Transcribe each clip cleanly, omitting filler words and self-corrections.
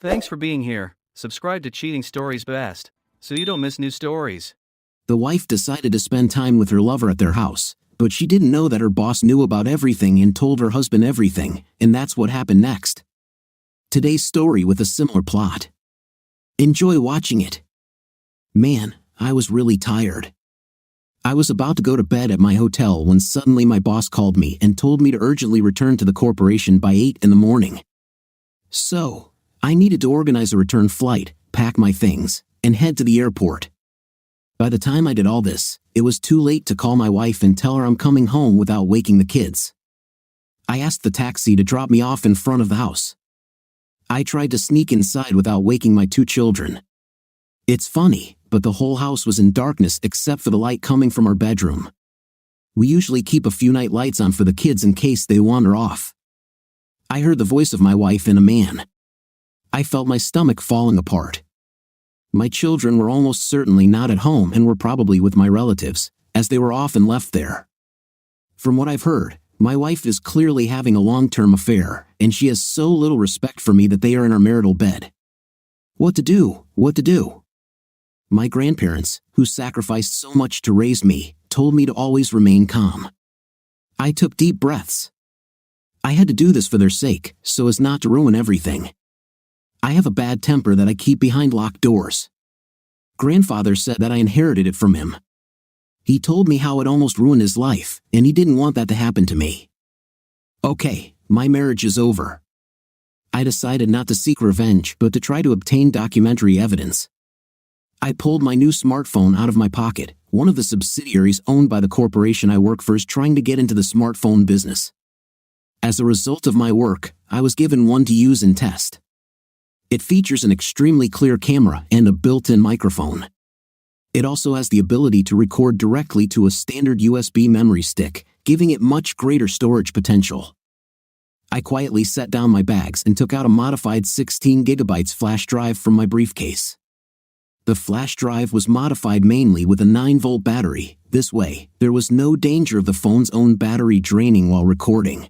Thanks for being here. Subscribe to Cheating Stories Best, so you don't miss new stories. The wife decided to spend time with her lover at their house, but she didn't know that her boss knew about everything and told her husband everything, and that's what happened next. Today's story with a similar plot. Enjoy watching it. Man, I was really tired. I was about to go to bed at my hotel when suddenly my boss called me and told me to urgently return to the corporation by 8 in the morning. So, I needed to organize a return flight, pack my things, and head to the airport. By the time I did all this, it was too late to call my wife and tell her I'm coming home without waking the kids. I asked the taxi to drop me off in front of the house. I tried to sneak inside without waking my 2 children. It's funny, but the whole house was in darkness except for the light coming from our bedroom. We usually keep a few night lights on for the kids in case they wander off. I heard the voice of my wife and a man. I felt my stomach falling apart. My children were almost certainly not at home and were probably with my relatives, as they were often left there. From what I've heard, my wife is clearly having a long-term affair, and she has so little respect for me that they are in our marital bed. What to do? What to do? My grandparents, who sacrificed so much to raise me, told me to always remain calm. I took deep breaths. I had to do this for their sake, so as not to ruin everything. I have a bad temper that I keep behind locked doors. Grandfather said that I inherited it from him. He told me how it almost ruined his life, and he didn't want that to happen to me. Okay, my marriage is over. I decided not to seek revenge, but to try to obtain documentary evidence. I pulled my new smartphone out of my pocket. One of the subsidiaries owned by the corporation I work for is trying to get into the smartphone business. As a result of my work, I was given one to use and test. It features an extremely clear camera and a built-in microphone. It also has the ability to record directly to a standard USB memory stick, giving it much greater storage potential. I quietly set down my bags and took out a modified 16 GB flash drive from my briefcase. The flash drive was modified mainly with a 9-volt battery. This way, there was no danger of the phone's own battery draining while recording.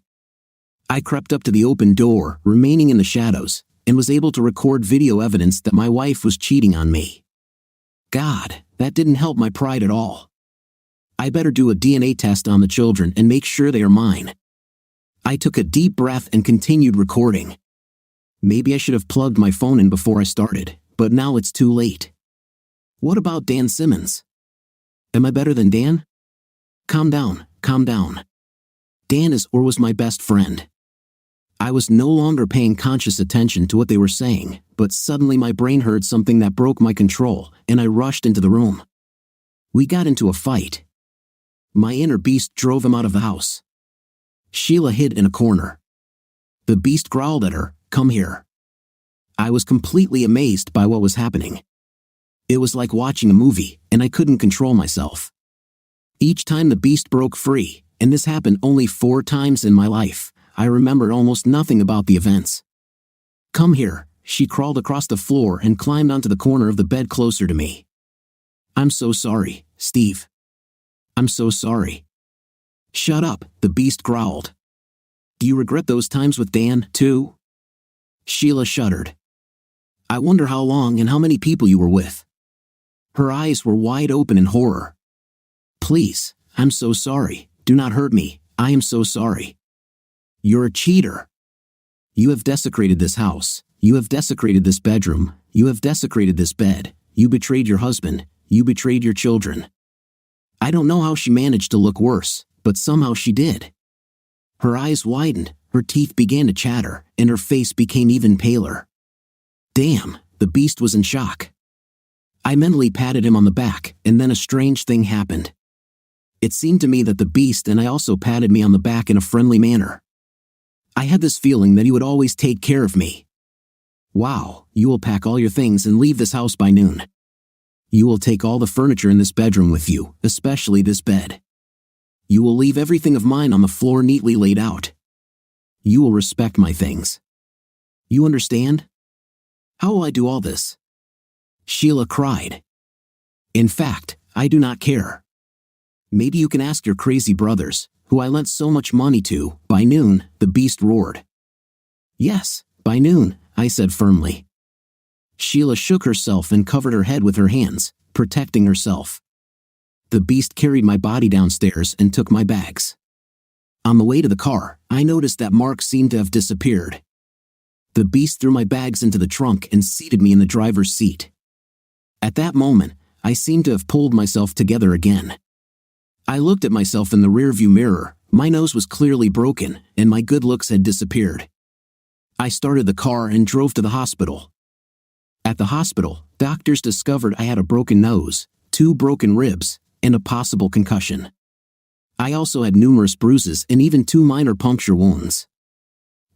I crept up to the open door, remaining in the shadows, and was able to record video evidence that my wife was cheating on me. God, that didn't help my pride at all. I better do a DNA test on the children and make sure they are mine. I took a deep breath and continued recording. Maybe I should have plugged my phone in before I started, but now it's too late. What about Dan Simmons? Am I better than Dan? Calm down, calm down. Dan is or was my best friend. I was no longer paying conscious attention to what they were saying, but suddenly my brain heard something that broke my control, and I rushed into the room. We got into a fight. My inner beast drove him out of the house. Sheila hid in a corner. The beast growled at her, "Come here." I was completely amazed by what was happening. It was like watching a movie, and I couldn't control myself. Each time the beast broke free, and this happened only 4 times in my life, I remembered almost nothing about the events. "Come here." She crawled across the floor and climbed onto the corner of the bed closer to me. "I'm so sorry, Steve. I'm so sorry." "Shut up," the beast growled. "Do you regret those times with Dan, too?" Sheila shuddered. "I wonder how long and how many people you were with." Her eyes were wide open in horror. "Please, I'm so sorry. Do not hurt me. I am so sorry. You're a cheater. You have desecrated this house. You have desecrated this bedroom. You have desecrated this bed. You betrayed your husband. You betrayed your children." I don't know how she managed to look worse, but somehow she did. Her eyes widened, her teeth began to chatter, and her face became even paler. Damn, the beast was in shock. I mentally patted him on the back, and then a strange thing happened. It seemed to me that the beast and I also patted me on the back in a friendly manner. I had this feeling that he would always take care of me. "Wow, you will pack all your things and leave this house by noon. You will take all the furniture in this bedroom with you, especially this bed. You will leave everything of mine on the floor neatly laid out. You will respect my things. You understand? How will I do all this?" Sheila cried. "In fact, I do not care. Maybe you can ask your crazy brothers, who I lent so much money to." By noon, the beast roared. "Yes, by noon," I said firmly. Sheila shook herself and covered her head with her hands, protecting herself. The beast carried my body downstairs and took my bags. On the way to the car, I noticed that Mark seemed to have disappeared. The beast threw my bags into the trunk and seated me in the driver's seat. At that moment, I seemed to have pulled myself together again. I looked at myself in the rearview mirror. My nose was clearly broken, and my good looks had disappeared. I started the car and drove to the hospital. At the hospital, doctors discovered I had a broken nose, 2 broken ribs, and a possible concussion. I also had numerous bruises and even 2 minor puncture wounds.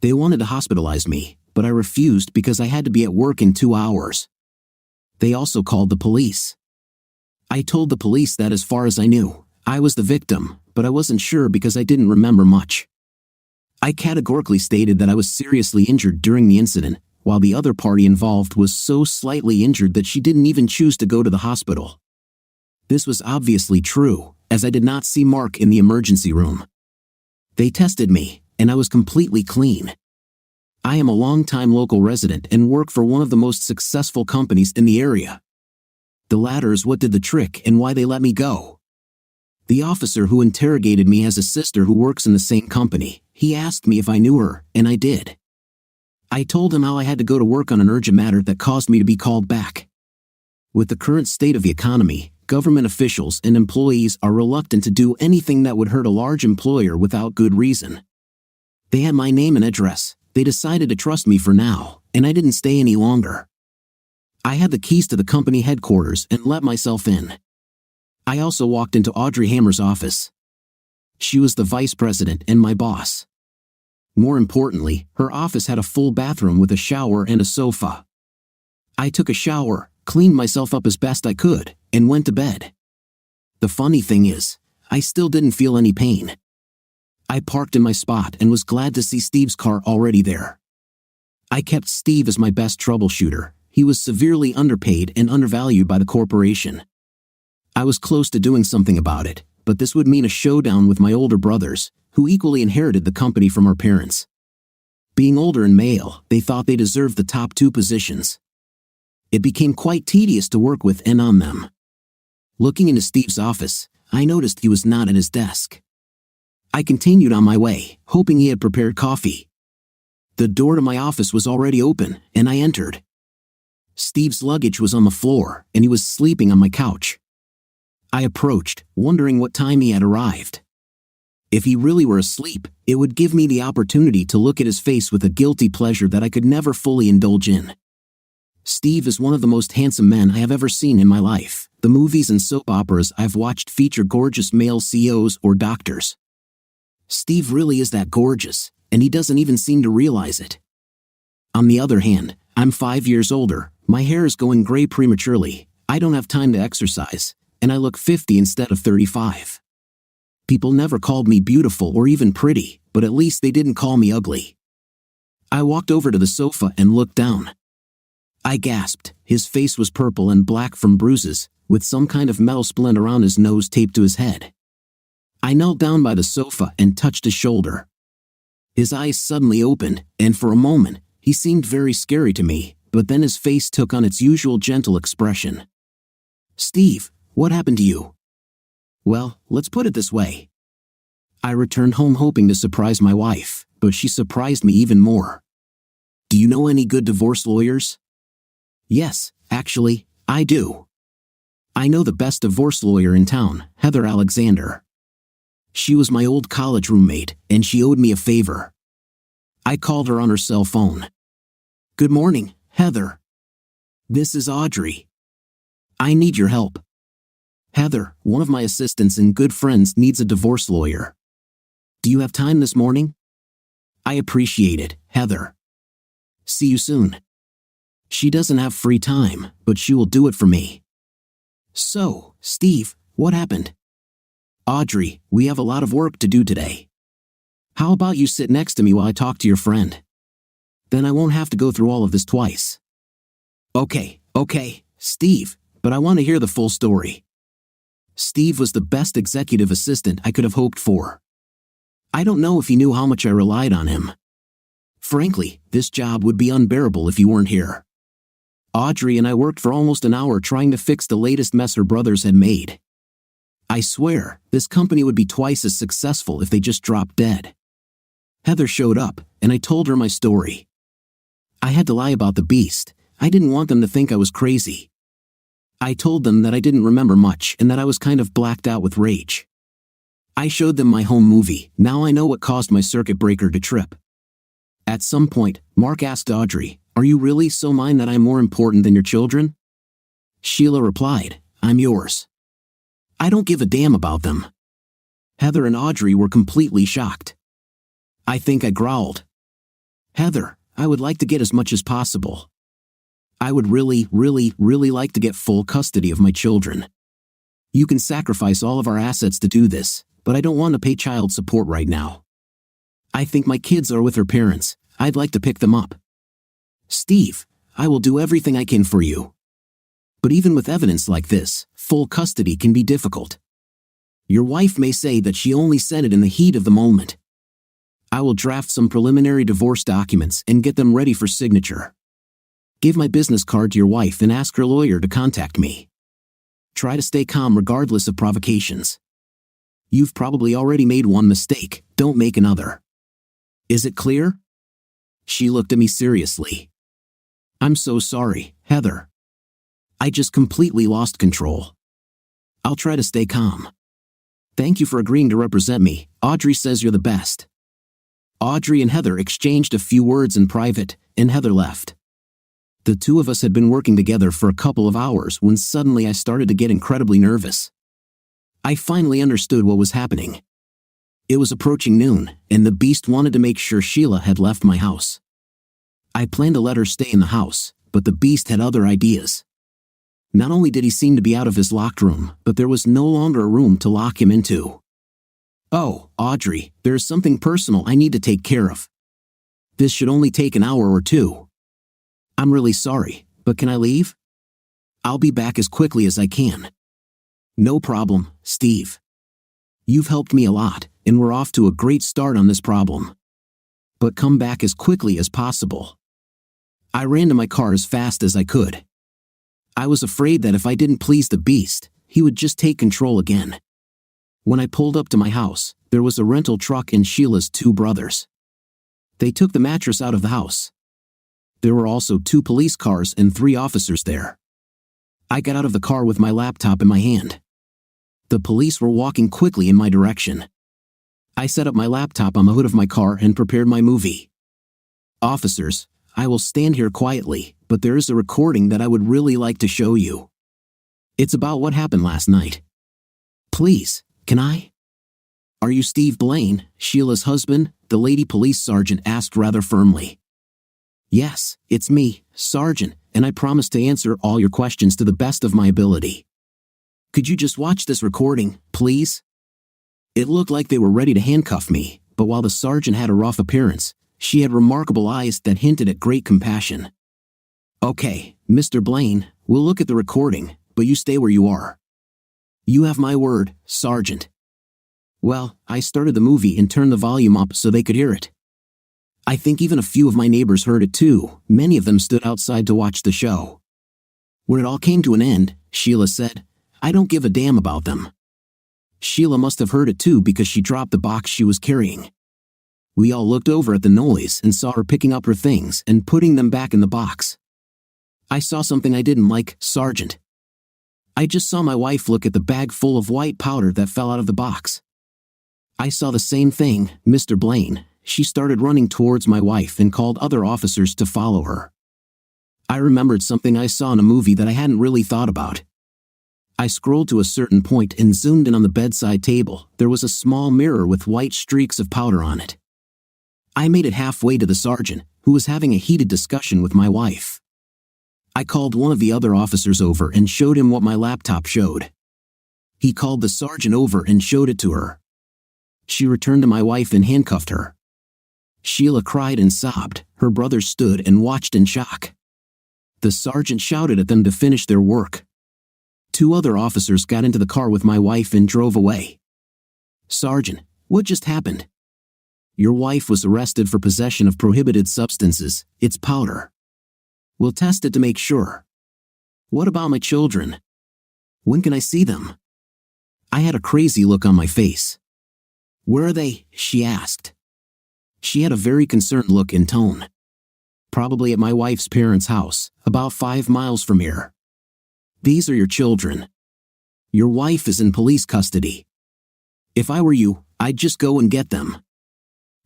They wanted to hospitalize me, but I refused because I had to be at work in 2 hours. They also called the police. I told the police that as far as I knew, I was the victim, but I wasn't sure because I didn't remember much. I categorically stated that I was seriously injured during the incident, while the other party involved was so slightly injured that she didn't even choose to go to the hospital. This was obviously true, as I did not see Mark in the emergency room. They tested me, and I was completely clean. I am a long-time local resident and work for one of the most successful companies in the area. The latter is what did the trick and why they let me go. The officer who interrogated me has a sister who works in the same company. He asked me if I knew her, and I did. I told him how I had to go to work on an urgent matter that caused me to be called back. With the current state of the economy, government officials and employees are reluctant to do anything that would hurt a large employer without good reason. They had my name and address. They decided to trust me for now, and I didn't stay any longer. I had the keys to the company headquarters and let myself in. I also walked into Audrey Hammer's office. She was the vice president and my boss. More importantly, her office had a full bathroom with a shower and a sofa. I took a shower, cleaned myself up as best I could, and went to bed. The funny thing is, I still didn't feel any pain. I parked in my spot and was glad to see Steve's car already there. I kept Steve as my best troubleshooter. He was severely underpaid and undervalued by the corporation. I was close to doing something about it, but this would mean a showdown with my older brothers, who equally inherited the company from our parents. Being older and male, they thought they deserved the top 2 positions. It became quite tedious to work with and on them. Looking into Steve's office, I noticed he was not at his desk. I continued on my way, hoping he had prepared coffee. The door to my office was already open, and I entered. Steve's luggage was on the floor, and he was sleeping on my couch. I approached, wondering what time he had arrived. If he really were asleep, it would give me the opportunity to look at his face with a guilty pleasure that I could never fully indulge in. Steve is one of the most handsome men I have ever seen in my life. The movies and soap operas I've watched feature gorgeous male CEOs or doctors. Steve really is that gorgeous, and he doesn't even seem to realize it. On the other hand, I'm 5 years older, my hair is going gray prematurely, I don't have time to exercise, and I look 50 instead of 35. People never called me beautiful or even pretty, but at least they didn't call me ugly. I walked over to the sofa and looked down. I gasped. His face was purple and black from bruises, with some kind of metal splint around his nose taped to his head. I knelt down by the sofa and touched his shoulder. His eyes suddenly opened, and for a moment, he seemed very scary to me, but then his face took on its usual gentle expression. "Steve, what happened to you?" "Well, let's put it this way. I returned home hoping to surprise my wife, but she surprised me even more. Do you know any good divorce lawyers?" "Yes, actually, I do. I know the best divorce lawyer in town, Heather Alexander. She was my old college roommate, and she owed me a favor." I called her on her cell phone. "Good morning, Heather. This is Audrey. I need your help. Heather, one of my assistants and good friends needs a divorce lawyer. Do you have time this morning?" "I appreciate it, Heather. See you soon." She doesn't have free time, but she will do it for me. "So, Steve, what happened?" "Audrey, we have a lot of work to do today. How about you sit next to me while I talk to your friend? Then I won't have to go through all of this twice." Okay, Steve, but I want to hear the full story." Steve was the best executive assistant I could have hoped for. I don't know if he knew how much I relied on him. Frankly, this job would be unbearable if you weren't here. Audrey and I worked for almost an hour trying to fix the latest mess her brothers had made. I swear, this company would be twice as successful if they just dropped dead. Heather showed up, and I told her my story. I had to lie about the beast. I didn't want them to think I was crazy. I told them that I didn't remember much and that I was kind of blacked out with rage. I showed them my home movie. Now I know what caused my circuit breaker to trip. At some point, Mark asked Audrey, "Are you really so mine that I'm more important than your children?" Sheila replied, "I'm yours. I don't give a damn about them." Heather and Audrey were completely shocked. I think I growled, "Heather, I would like to get as much as possible. I would really like to get full custody of my children. You can sacrifice all of our assets to do this, but I don't want to pay child support right now. I think my kids are with their parents. I'd like to pick them up. Steve, I will do everything I can for you. But even with evidence like this, full custody can be difficult. Your wife may say that she only said it in the heat of the moment. I will draft some preliminary divorce documents and get them ready for signature. Give my business card to your wife and ask her lawyer to contact me. Try to stay calm regardless of provocations. You've probably already made one mistake, don't make another. Is it clear?" She looked at me seriously. "I'm so sorry, Heather. I just completely lost control. I'll try to stay calm. Thank you for agreeing to represent me. Audrey says you're the best." Audrey and Heather exchanged a few words in private, and Heather left. The two of us had been working together for a couple of hours when suddenly I started to get incredibly nervous. I finally understood what was happening. It was approaching noon, and the beast wanted to make sure Sheila had left my house. I planned to let her stay in the house, but the beast had other ideas. Not only did he seem to be out of his locked room, but there was no longer a room to lock him into. "Oh, Audrey, there is something personal I need to take care of. This should only take an hour or two. I'm really sorry, but can I leave? I'll be back as quickly as I can." "No problem, Steve. You've helped me a lot, and we're off to a great start on this problem. But come back as quickly as possible." I ran to my car as fast as I could. I was afraid that if I didn't please the beast, he would just take control again. When I pulled up to my house, there was a rental truck and Sheila's two brothers. They took the mattress out of the house. There were also 2 police cars and 3 officers there. I got out of the car with my laptop in my hand. The police were walking quickly in my direction. I set up my laptop on the hood of my car and prepared my movie. "Officers, I will stand here quietly, but there is a recording that I would really like to show you. It's about what happened last night. Please, can I?" "Are you Steve Blaine, Sheila's husband?" the lady police sergeant asked rather firmly. "Yes, it's me, Sergeant, and I promise to answer all your questions to the best of my ability. Could you just watch this recording, please?" It looked like they were ready to handcuff me, but while the sergeant had a rough appearance, she had remarkable eyes that hinted at great compassion. "Okay, Mr. Blaine, we'll look at the recording, but you stay where you are." "You have my word, Sergeant." Well, I started the movie and turned the volume up so they could hear it. I think even a few of my neighbors heard it too. Many of them stood outside to watch the show. When it all came to an end, Sheila said, "I don't give a damn about them." Sheila must have heard it too because she dropped the box she was carrying. We all looked over at the noise and saw her picking up her things and putting them back in the box. "I saw something I didn't like, Sergeant. I just saw my wife look at the bag full of white powder that fell out of the box." "I saw the same thing, Mr. Blaine." She started running towards my wife and called other officers to follow her. I remembered something I saw in a movie that I hadn't really thought about. I scrolled to a certain point and zoomed in on the bedside table. There was a small mirror with white streaks of powder on it. I made it halfway to the sergeant, who was having a heated discussion with my wife. I called one of the other officers over and showed him what my laptop showed. He called the sergeant over and showed it to her. She returned to my wife and handcuffed her. Sheila cried and sobbed. Her brothers stood and watched in shock. The sergeant shouted at them to finish their work. 2 other officers got into the car with my wife and drove away. "Sergeant, what just happened?" "Your wife was arrested for possession of prohibited substances. It's powder. We'll test it to make sure." What about my children? When can I see them? I had a crazy look on my face. Where are they? She asked. She had a very concerned look and tone. Probably at my wife's parents' house, about 5 miles from here. These are your children. Your wife is in police custody. If I were you, I'd just go and get them.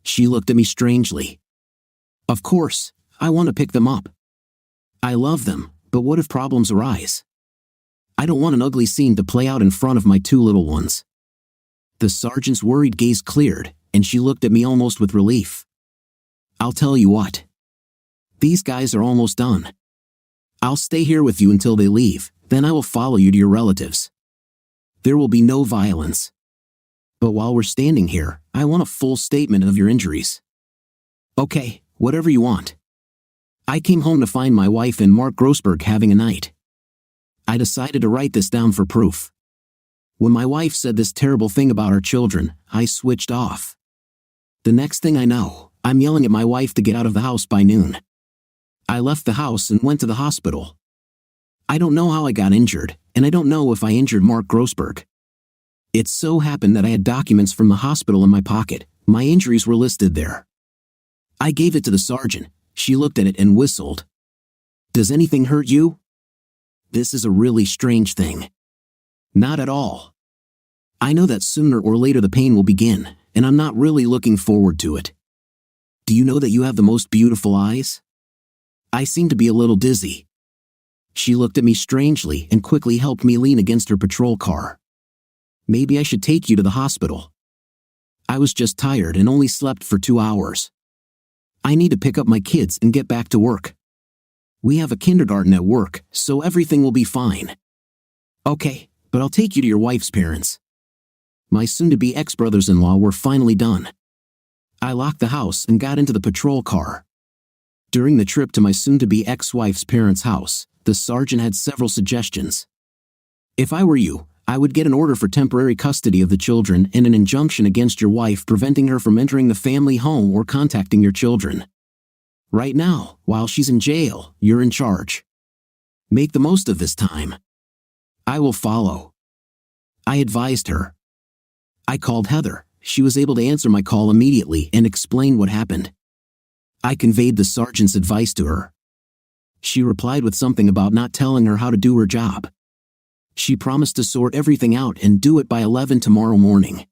She looked at me strangely. Of course, I want to pick them up. I love them, but what if problems arise? I don't want an ugly scene to play out in front of my 2 little ones. The sergeant's worried gaze cleared, and she looked at me almost with relief. I'll tell you what. These guys are almost done. I'll stay here with you until they leave, then I will follow you to your relatives. There will be no violence. But while we're standing here, I want a full statement of your injuries. Okay, whatever you want. I came home to find my wife and Mark Grossberg having a night. I decided to write this down for proof. When my wife said this terrible thing about our children, I switched off. The next thing I know, I'm yelling at my wife to get out of the house by noon. I left the house and went to the hospital. I don't know how I got injured, and I don't know if I injured Mark Grossberg. It so happened that I had documents from the hospital in my pocket. My injuries were listed there. I gave it to the sergeant. She looked at it and whistled. Does anything hurt you? This is a really strange thing. Not at all. I know that sooner or later the pain will begin, and I'm not really looking forward to it. Do you know that you have the most beautiful eyes? I seem to be a little dizzy. She looked at me strangely and quickly helped me lean against her patrol car. Maybe I should take you to the hospital. I was just tired and only slept for 2 hours. I need to pick up my kids and get back to work. We have a kindergarten at work, so everything will be fine. Okay, but I'll take you to your wife's parents. My soon-to-be ex-brothers-in-law were finally done. I locked the house and got into the patrol car. During the trip to my soon-to-be ex-wife's parents' house, the sergeant had several suggestions. If I were you, I would get an order for temporary custody of the children and an injunction against your wife preventing her from entering the family home or contacting your children. Right now, while she's in jail, you're in charge. Make the most of this time. I will follow. I advised her. I called Heather. She was able to answer my call immediately and explain what happened. I conveyed the sergeant's advice to her. She replied with something about not telling her how to do her job. She promised to sort everything out and do it by 11 tomorrow morning.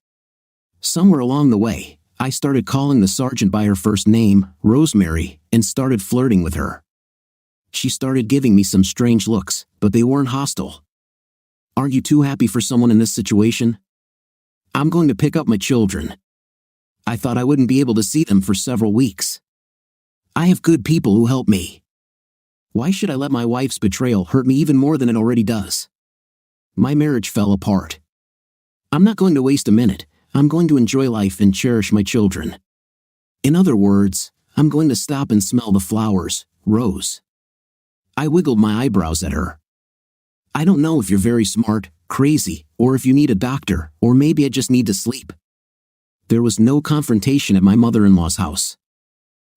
Somewhere along the way, I started calling the sergeant by her first name, Rosemary, and started flirting with her. She started giving me some strange looks, but they weren't hostile. Aren't you too happy for someone in this situation? I'm going to pick up my children. I thought I wouldn't be able to see them for several weeks. I have good people who help me. Why should I let my wife's betrayal hurt me even more than it already does? My marriage fell apart. I'm not going to waste a minute. I'm going to enjoy life and cherish my children. In other words, I'm going to stop and smell the flowers, Rose. I wiggled my eyebrows at her. I don't know if you're very smart, crazy, or if you need a doctor, or maybe I just need to sleep. There was no confrontation at my mother-in-law's house.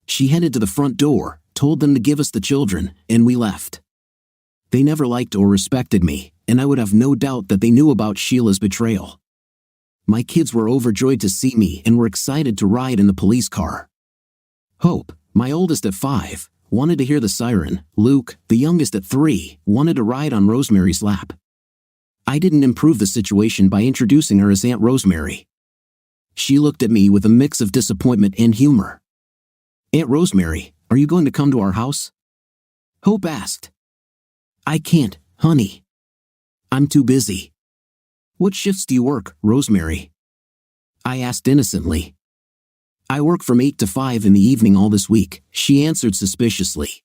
She headed to the front door, told them to give us the children, and we left. They never liked or respected me, and I would have no doubt that they knew about Sheila's betrayal. My kids were overjoyed to see me and were excited to ride in the police car. Hope, my oldest at 5, wanted to hear the siren. Luke, the youngest at 3, wanted to ride on Rosemary's lap. I didn't improve the situation by introducing her as Aunt Rosemary. She looked at me with a mix of disappointment and humor. Aunt Rosemary, are you going to come to our house? Hope asked. I can't, honey. I'm too busy. What shifts do you work, Rosemary? I asked innocently. I work from 8 to 5 in the evening all this week, she answered suspiciously.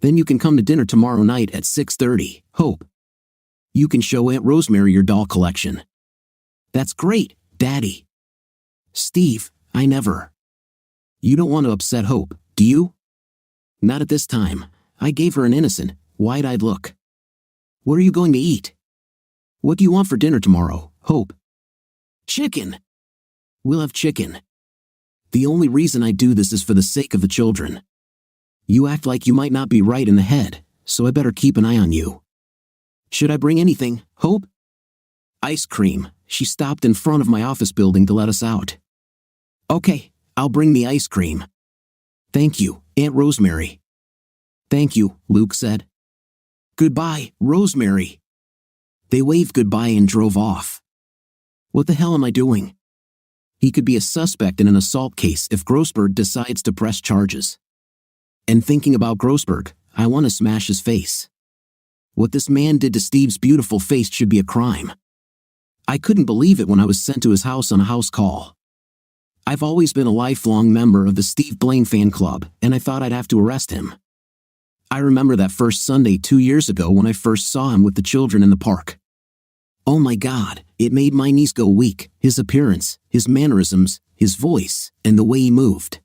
Then you can come to dinner tomorrow night at 6:30, Hope. You can show Aunt Rosemary your doll collection. That's great, Daddy. Steve, I never. You don't want to upset Hope, do you? Not at this time. I gave her an innocent, wide-eyed look. What are you going to eat? What do you want for dinner tomorrow, Hope? Chicken. We'll have chicken. The only reason I do this is for the sake of the children. You act like you might not be right in the head, so I better keep an eye on you. Should I bring anything, Hope? Ice cream. She stopped in front of my office building to let us out. Okay, I'll bring the ice cream. Thank you, Aunt Rosemary. Thank you, Luke said. Goodbye, Rosemary. They waved goodbye and drove off. What the hell am I doing? He could be a suspect in an assault case if Grossberg decides to press charges. And thinking about Grossberg, I want to smash his face. What this man did to Steve's beautiful face should be a crime. I couldn't believe it when I was sent to his house on a house call. I've always been a lifelong member of the Steve Blaine fan club, and I thought I'd have to arrest him. I remember that first Sunday 2 years ago when I first saw him with the children in the park. Oh my God, it made my knees go weak, his appearance, his mannerisms, his voice, and the way he moved.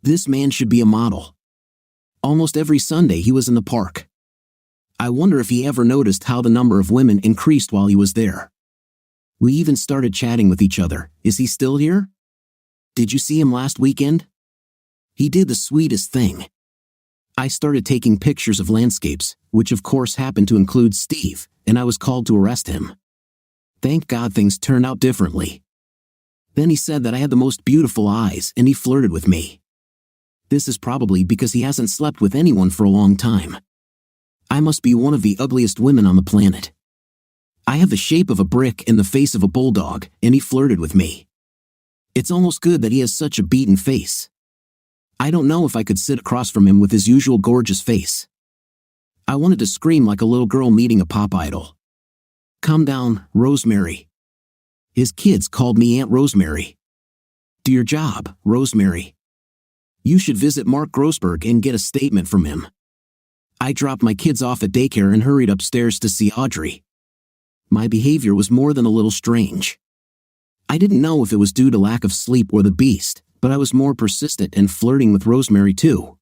This man should be a model. Almost every Sunday he was in the park. I wonder if he ever noticed how the number of women increased while he was there. We even started chatting with each other. Is he still here? Did you see him last weekend? He did the sweetest thing. I started taking pictures of landscapes, which of course happened to include Steve, and I was called to arrest him. Thank God things turned out differently. Then he said that I had the most beautiful eyes and he flirted with me. This is probably because he hasn't slept with anyone for a long time. I must be one of the ugliest women on the planet. I have the shape of a brick and the face of a bulldog, and he flirted with me. It's almost good that he has such a beaten face. I don't know if I could sit across from him with his usual gorgeous face. I wanted to scream like a little girl meeting a pop idol. Calm down, Rosemary. His kids called me Aunt Rosemary. Do your job, Rosemary. You should visit Mark Grossberg and get a statement from him. I dropped my kids off at daycare and hurried upstairs to see Audrey. My behavior was more than a little strange. I didn't know if it was due to lack of sleep or the beast, but I was more persistent and flirting with Rosemary too.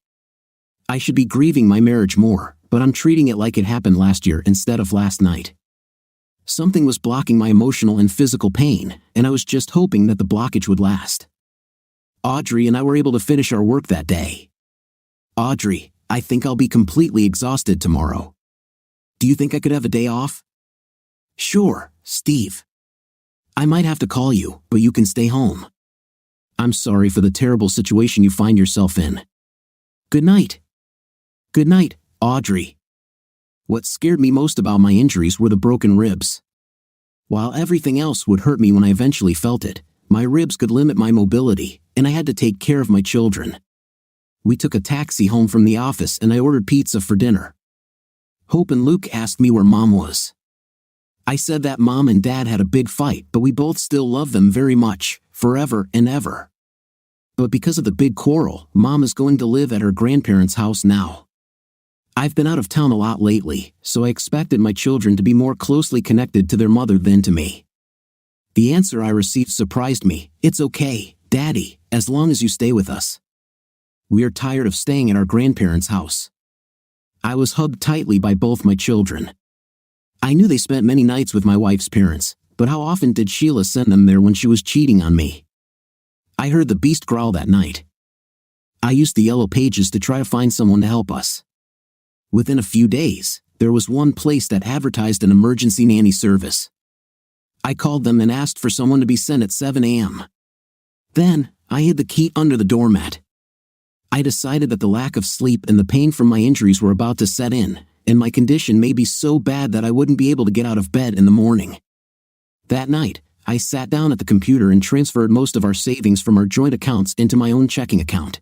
I should be grieving my marriage more, but I'm treating it like it happened last year instead of last night. Something was blocking my emotional and physical pain, and I was just hoping that the blockage would last. Audrey and I were able to finish our work that day. Audrey, I think I'll be completely exhausted tomorrow. Do you think I could have a day off? Sure, Steve. I might have to call you, but you can stay home. I'm sorry for the terrible situation you find yourself in. Good night. Good night, Audrey. What scared me most about my injuries were the broken ribs. While everything else would hurt me when I eventually felt it, my ribs could limit my mobility, and I had to take care of my children. We took a taxi home from the office and I ordered pizza for dinner. Hope and Luke asked me where Mom was. I said that Mom and Dad had a big fight, but we both still love them very much, forever and ever. But because of the big quarrel, Mom is going to live at her grandparents' house now. I've been out of town a lot lately, so I expected my children to be more closely connected to their mother than to me. The answer I received surprised me. It's okay, Daddy, as long as you stay with us. We are tired of staying at our grandparents' house. I was hugged tightly by both my children. I knew they spent many nights with my wife's parents, but how often did Sheila send them there when she was cheating on me? I heard the beast growl that night. I used the yellow pages to try to find someone to help us. Within a few days, there was one place that advertised an emergency nanny service. I called them and asked for someone to be sent at 7 a.m. Then, I hid the key under the doormat. I decided that the lack of sleep and the pain from my injuries were about to set in, and my condition may be so bad that I wouldn't be able to get out of bed in the morning. That night, I sat down at the computer and transferred most of our savings from our joint accounts into my own checking account.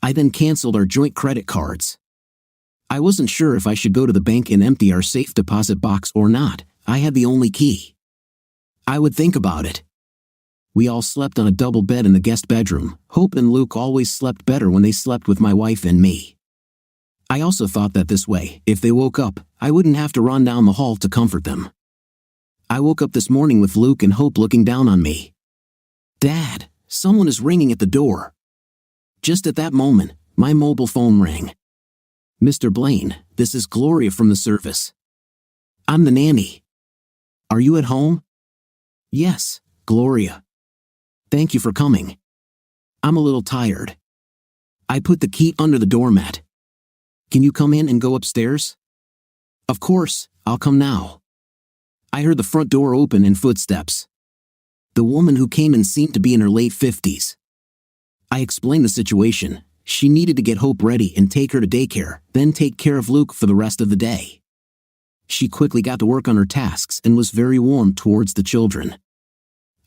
I then canceled our joint credit cards. I wasn't sure if I should go to the bank and empty our safe deposit box or not. I had the only key. I would think about it. We all slept on a double bed in the guest bedroom. Hope and Luke always slept better when they slept with my wife and me. I also thought that this way, if they woke up, I wouldn't have to run down the hall to comfort them. I woke up this morning with Luke and Hope looking down on me. Dad, someone is ringing at the door. Just at that moment, my mobile phone rang. Mr. Blaine, this is Gloria from the service. I'm the nanny. Are you at home? Yes, Gloria. Thank you for coming. I'm a little tired. I put the key under the doormat. Can you come in and go upstairs? Of course, I'll come now. I heard the front door open and footsteps. The woman who came in seemed to be in her late 50s. I explained the situation. She needed to get Hope ready and take her to daycare, then take care of Luke for the rest of the day. She quickly got to work on her tasks and was very warm towards the children.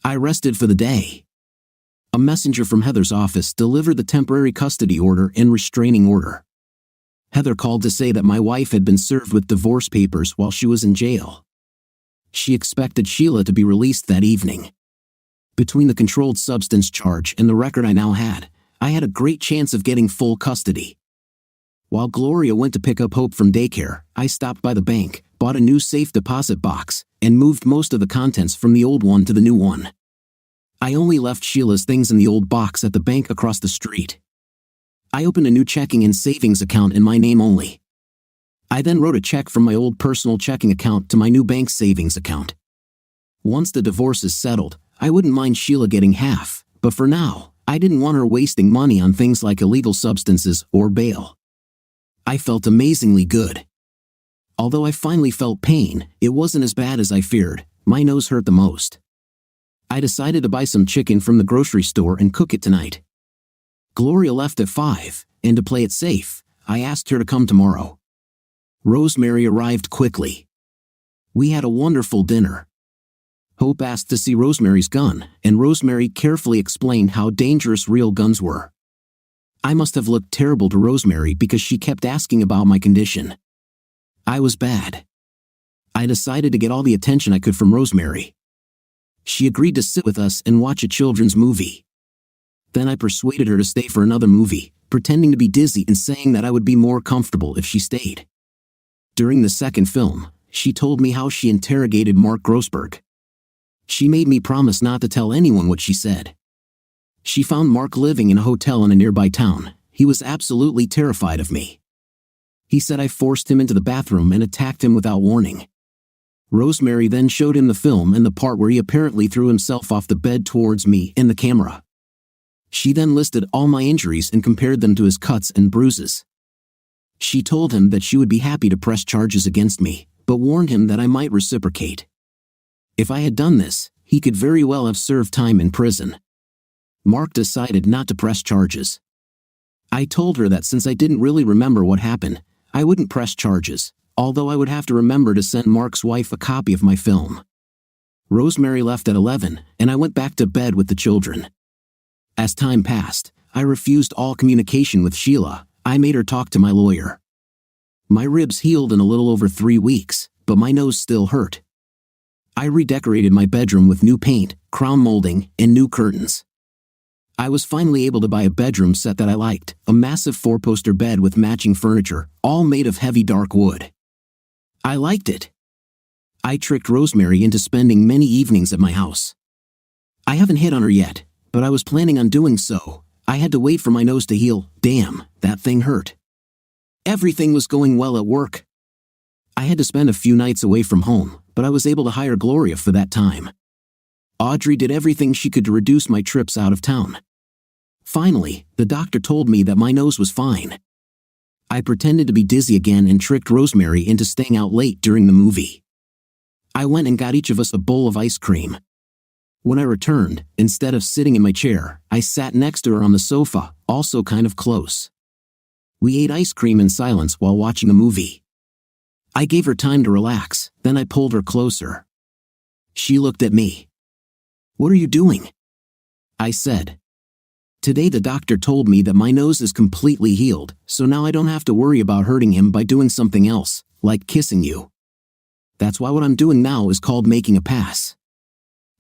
I rested for the day. A messenger from Heather's office delivered the temporary custody order and restraining order. Heather called to say that my wife had been served with divorce papers while she was in jail. She expected Sheila to be released that evening. Between the controlled substance charge and the record I now had a great chance of getting full custody. While Gloria went to pick up Hope from daycare, I stopped by the bank, bought a new safe deposit box, and moved most of the contents from the old one to the new one. I only left Sheila's things in the old box at the bank across the street. I opened a new checking and savings account in my name only. I then wrote a check from my old personal checking account to my new bank savings account. Once the divorce is settled, I wouldn't mind Sheila getting half, but for now, I didn't want her wasting money on things like illegal substances or bail. I felt amazingly good. Although I finally felt pain, it wasn't as bad as I feared. My nose hurt the most. I decided to buy some chicken from the grocery store and cook it tonight. Gloria left at 5, and to play it safe, I asked her to come tomorrow. Rosemary arrived quickly. We had a wonderful dinner. Hope asked to see Rosemary's gun, and Rosemary carefully explained how dangerous real guns were. I must have looked terrible to Rosemary because she kept asking about my condition. I was bad. I decided to get all the attention I could from Rosemary. She agreed to sit with us and watch a children's movie. Then I persuaded her to stay for another movie, pretending to be dizzy and saying that I would be more comfortable if she stayed. During the second film, she told me how she interrogated Mark Grossberg. She made me promise not to tell anyone what she said. She found Mark living in a hotel in a nearby town. He was absolutely terrified of me. He said I forced him into the bathroom and attacked him without warning. Rosemary then showed him the film and the part where he apparently threw himself off the bed towards me and the camera. She then listed all my injuries and compared them to his cuts and bruises. She told him that she would be happy to press charges against me, but warned him that I might reciprocate. If I had done this, he could very well have served time in prison. Mark decided not to press charges. I told her that since I didn't really remember what happened, I wouldn't press charges, although I would have to remember to send Mark's wife a copy of my film. Rosemary left at 11, and I went back to bed with the children. As time passed, I refused all communication with Sheila. I made her talk to my lawyer. My ribs healed in a little over 3 weeks, but my nose still hurt. I redecorated my bedroom with new paint, crown molding, and new curtains. I was finally able to buy a bedroom set that I liked, a massive 4-poster bed with matching furniture, all made of heavy dark wood. I liked it. I tricked Rosemary into spending many evenings at my house. I haven't hit on her yet, but I was planning on doing so. I had to wait for my nose to heal. Damn, that thing hurt. Everything was going well at work. I had to spend a few nights away from home, but I was able to hire Gloria for that time. Audrey did everything she could to reduce my trips out of town. Finally, the doctor told me that my nose was fine. I pretended to be dizzy again and tricked Rosemary into staying out late during the movie. I went and got each of us a bowl of ice cream. When I returned, instead of sitting in my chair, I sat next to her on the sofa, also kind of close. We ate ice cream in silence while watching the movie. I gave her time to relax, then I pulled her closer. She looked at me. "What are you doing?" I said. "Today the doctor told me that my nose is completely healed, so now I don't have to worry about hurting him by doing something else, like kissing you. That's why what I'm doing now is called making a pass.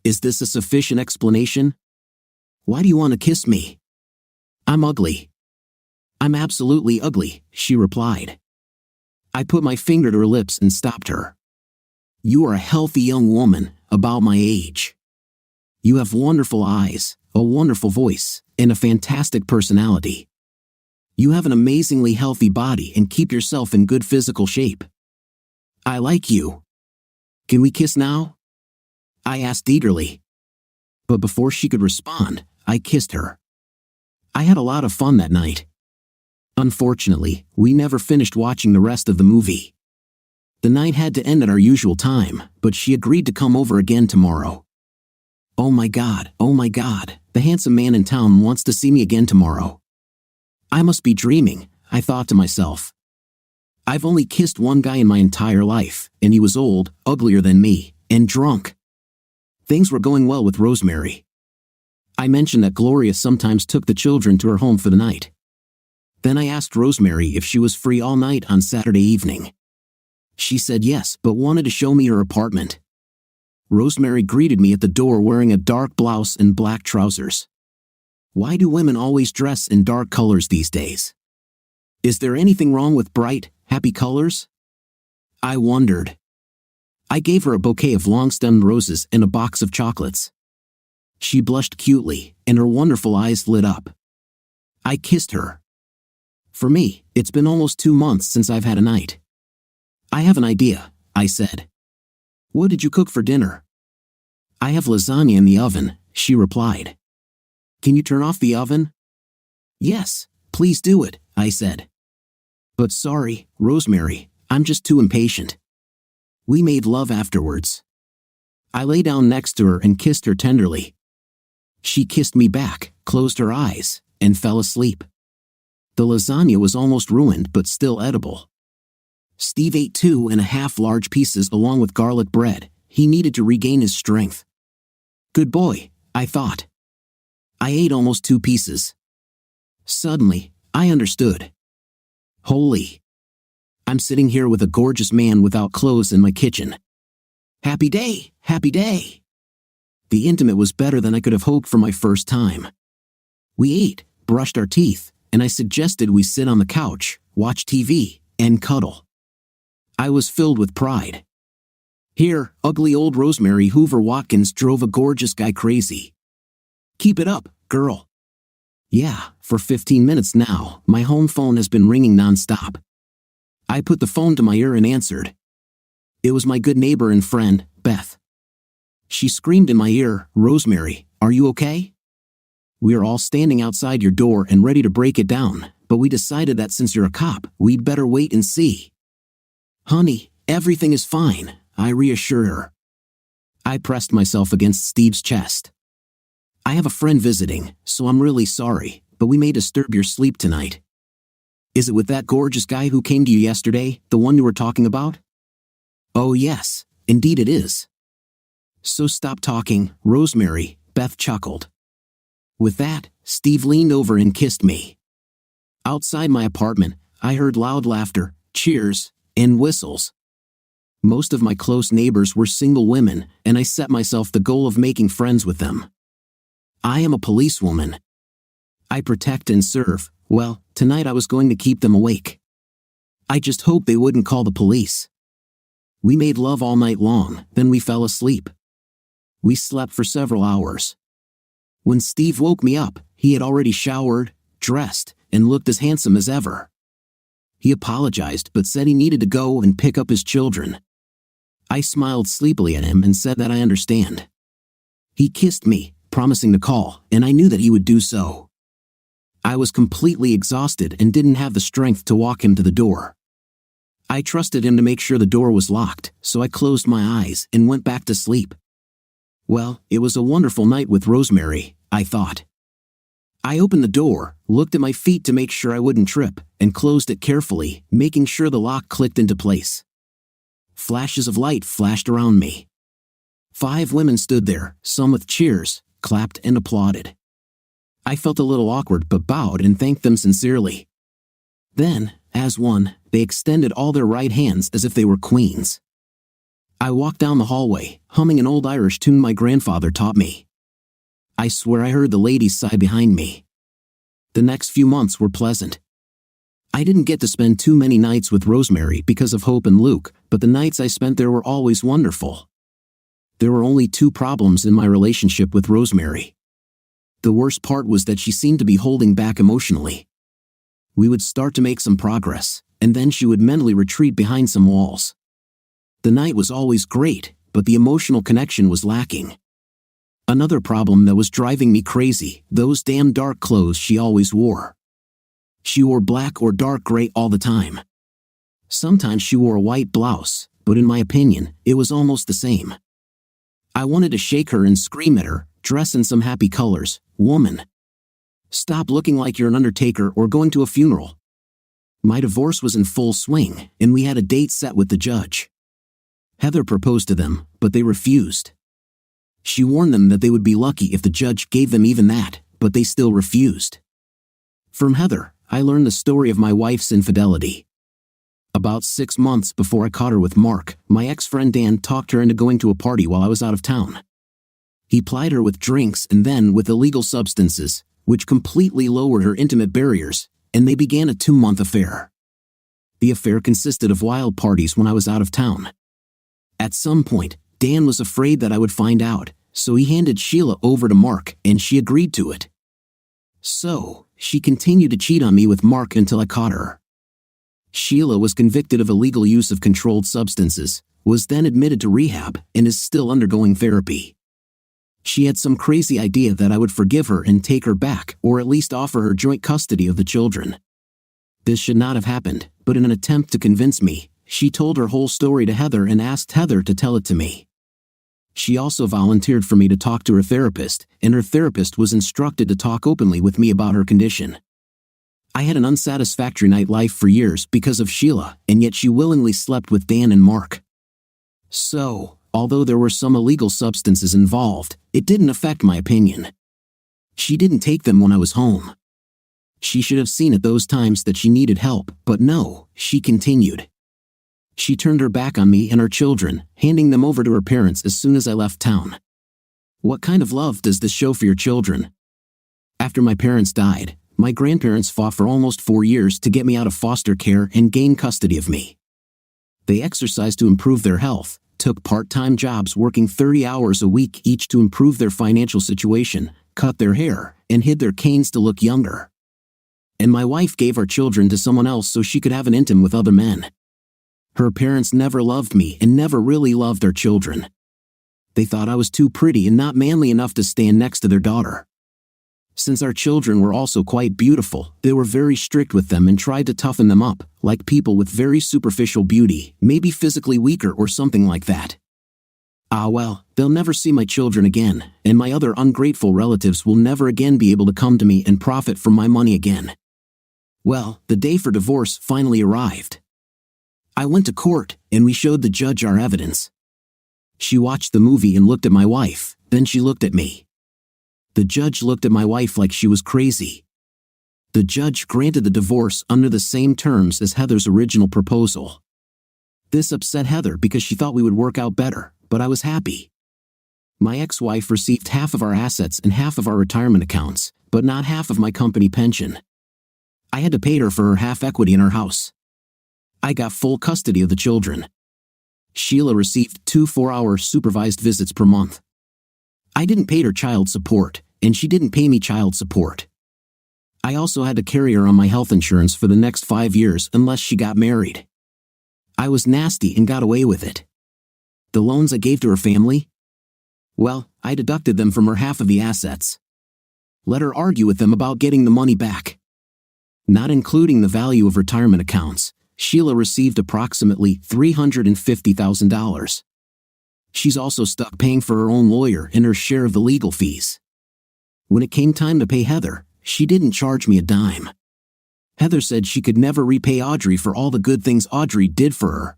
Is this a sufficient explanation? Why do you want to kiss me?" "I'm ugly." "I'm absolutely ugly," she replied. I put my finger to her lips and stopped her. "You are a healthy young woman, about my age. You have wonderful eyes, a wonderful voice, and a fantastic personality. You have an amazingly healthy body and keep yourself in good physical shape. I like you. Can we kiss now?" I asked eagerly. But before she could respond, I kissed her. I had a lot of fun that night. Unfortunately, we never finished watching the rest of the movie. The night had to end at our usual time, but she agreed to come over again tomorrow. Oh my God, the handsome man in town wants to see me again tomorrow. I must be dreaming, I thought to myself. I've only kissed one guy in my entire life, and he was old, uglier than me, and drunk. Things were going well with Rosemary. I mentioned that Gloria sometimes took the children to her home for the night. Then I asked Rosemary if she was free all night on Saturday evening. She said yes, but wanted to show me her apartment. Rosemary greeted me at the door wearing a dark blouse and black trousers. Why do women always dress in dark colors these days? Is there anything wrong with bright, happy colors? I wondered. I gave her a bouquet of long-stemmed roses and a box of chocolates. She blushed cutely, and her wonderful eyes lit up. I kissed her. For me, it's been almost 2 months since I've had a night. I have an idea, I said. What did you cook for dinner? I have lasagna in the oven, she replied. Can you turn off the oven? Yes, please do it, I said. But sorry, Rosemary, I'm just too impatient. We made love afterwards. I lay down next to her and kissed her tenderly. She kissed me back, closed her eyes, and fell asleep. The lasagna was almost ruined but still edible. Steve ate 2.5 large pieces along with garlic bread. He needed to regain his strength. Good boy, I thought. I ate almost 2 pieces. Suddenly, I understood. Holy! I'm sitting here with a gorgeous man without clothes in my kitchen. Happy day, happy day! The intimate was better than I could have hoped for my first time. We ate, brushed our teeth, and I suggested we sit on the couch, watch TV, and cuddle. I was filled with pride. Here, ugly old Rosemary Hoover Watkins drove a gorgeous guy crazy. Keep it up, girl. Yeah, for 15 minutes now, my home phone has been ringing nonstop. I put the phone to my ear and answered. It was my good neighbor and friend, Beth. She screamed in my ear, Rosemary, are you okay? We are all standing outside your door and ready to break it down, but we decided that since you're a cop, we'd better wait and see. Honey, everything is fine, I reassured her. I pressed myself against Steve's chest. I have a friend visiting, so I'm really sorry, but we may disturb your sleep tonight. Is it with that gorgeous guy who came to you yesterday, the one you were talking about? Oh yes, indeed it is. So stop talking, Rosemary, Beth chuckled. With that, Steve leaned over and kissed me. Outside my apartment, I heard loud laughter, cheers, and whistles. Most of my close neighbors were single women, and I set myself the goal of making friends with them. I am a policewoman. I protect and serve. Well, tonight I was going to keep them awake. I just hoped they wouldn't call the police. We made love all night long, then we fell asleep. We slept for several hours. When Steve woke me up, he had already showered, dressed, and looked as handsome as ever. He apologized but said he needed to go and pick up his children. I smiled sleepily at him and said that I understand. He kissed me, promising to call, and I knew that he would do so. I was completely exhausted and didn't have the strength to walk him to the door. I trusted him to make sure the door was locked, so I closed my eyes and went back to sleep. Well, it was a wonderful night with Rosemary, I thought. I opened the door, looked at my feet to make sure I wouldn't trip, and closed it carefully, making sure the lock clicked into place. Flashes of light flashed around me. 5 women stood there, some with cheers, clapped and applauded. I felt a little awkward but bowed and thanked them sincerely. Then, as one, they extended all their right hands as if they were queens. I walked down the hallway, humming an old Irish tune my grandfather taught me. I swear I heard the ladies sigh behind me. The next few months were pleasant. I didn't get to spend too many nights with Rosemary because of Hope and Luke, but the nights I spent there were always wonderful. There were only 2 problems in my relationship with Rosemary. The worst part was that she seemed to be holding back emotionally. We would start to make some progress, and then she would mentally retreat behind some walls. The night was always great, but the emotional connection was lacking. Another problem that was driving me crazy, those damn dark clothes she always wore. She wore black or dark gray all the time. Sometimes she wore a white blouse, but in my opinion, it was almost the same. I wanted to shake her and scream at her, dress in some happy colors, woman. Stop looking like you're an undertaker or going to a funeral. My divorce was in full swing, and we had a date set with the judge. Heather proposed to them, but they refused. She warned them that they would be lucky if the judge gave them even that, but they still refused. From Heather, I learned the story of my wife's infidelity. About 6 months before I caught her with Mark, my ex-friend Dan talked her into going to a party while I was out of town. He plied her with drinks and then with illegal substances, which completely lowered her intimate barriers, and they began a 2-month affair. The affair consisted of wild parties when I was out of town. At some point, Dan was afraid that I would find out, so he handed Sheila over to Mark, and she agreed to it. So, she continued to cheat on me with Mark until I caught her. Sheila was convicted of illegal use of controlled substances, was then admitted to rehab, and is still undergoing therapy. She had some crazy idea that I would forgive her and take her back, or at least offer her joint custody of the children. This should not have happened, but in an attempt to convince me, she told her whole story to Heather and asked Heather to tell it to me. She also volunteered for me to talk to her therapist, and her therapist was instructed to talk openly with me about her condition. I had an unsatisfactory nightlife for years because of Sheila, and yet she willingly slept with Dan and Mark. So, although there were some illegal substances involved, it didn't affect my opinion. She didn't take them when I was home. She should have seen at those times that she needed help, but no, she continued. She turned her back on me and our children, handing them over to her parents as soon as I left town. What kind of love does this show for your children? After my parents died, my grandparents fought for almost 4 years to get me out of foster care and gain custody of me. They exercised to improve their health, took part-time jobs working 30 hours a week each to improve their financial situation, cut their hair, and hid their canes to look younger. And my wife gave our children to someone else so she could have an intim with other men. Her parents never loved me and never really loved their children. They thought I was too pretty and not manly enough to stand next to their daughter. Since our children were also quite beautiful, they were very strict with them and tried to toughen them up, like people with very superficial beauty, maybe physically weaker or something like that. Well, they'll never see my children again, and my other ungrateful relatives will never again be able to come to me and profit from my money again. Well, the day for divorce finally arrived. I went to court, and we showed the judge our evidence. She watched the movie and looked at my wife, then she looked at me. The judge looked at my wife like she was crazy. The judge granted the divorce under the same terms as Heather's original proposal. This upset Heather because she thought we would work out better, but I was happy. My ex-wife received half of our assets and half of our retirement accounts, but not half of my company pension. I had to pay her for her half equity in our house. I got full custody of the children. Sheila received 2 4-hour supervised visits per month. I didn't pay her child support, and she didn't pay me child support. I also had to carry her on my health insurance for the next 5 years unless she got married. I was nasty and got away with it. The loans I gave to her family? Well, I deducted them from her half of the assets. Let her argue with them about getting the money back. Not including the value of retirement accounts, Sheila received approximately $350,000. She's also stuck paying for her own lawyer and her share of the legal fees. When it came time to pay Heather, she didn't charge me a dime. Heather said she could never repay Audrey for all the good things Audrey did for her.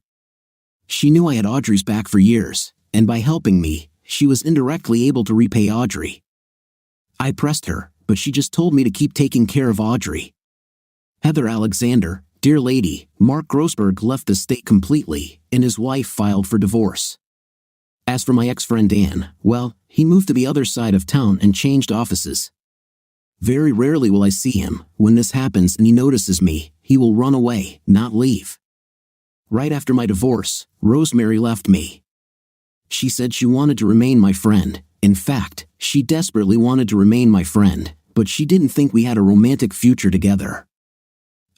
She knew I had Audrey's back for years, and by helping me, she was indirectly able to repay Audrey. I pressed her, but she just told me to keep taking care of Audrey. Heather Alexander, dear lady, Mark Grossberg left the state completely, and his wife filed for divorce. As for my ex-friend Dan, well, he moved to the other side of town and changed offices. Very rarely will I see him. When this happens and he notices me, he will run away, not leave. Right after my divorce, Rosemary left me. She said she wanted to remain my friend. In fact, she desperately wanted to remain my friend, but she didn't think we had a romantic future together.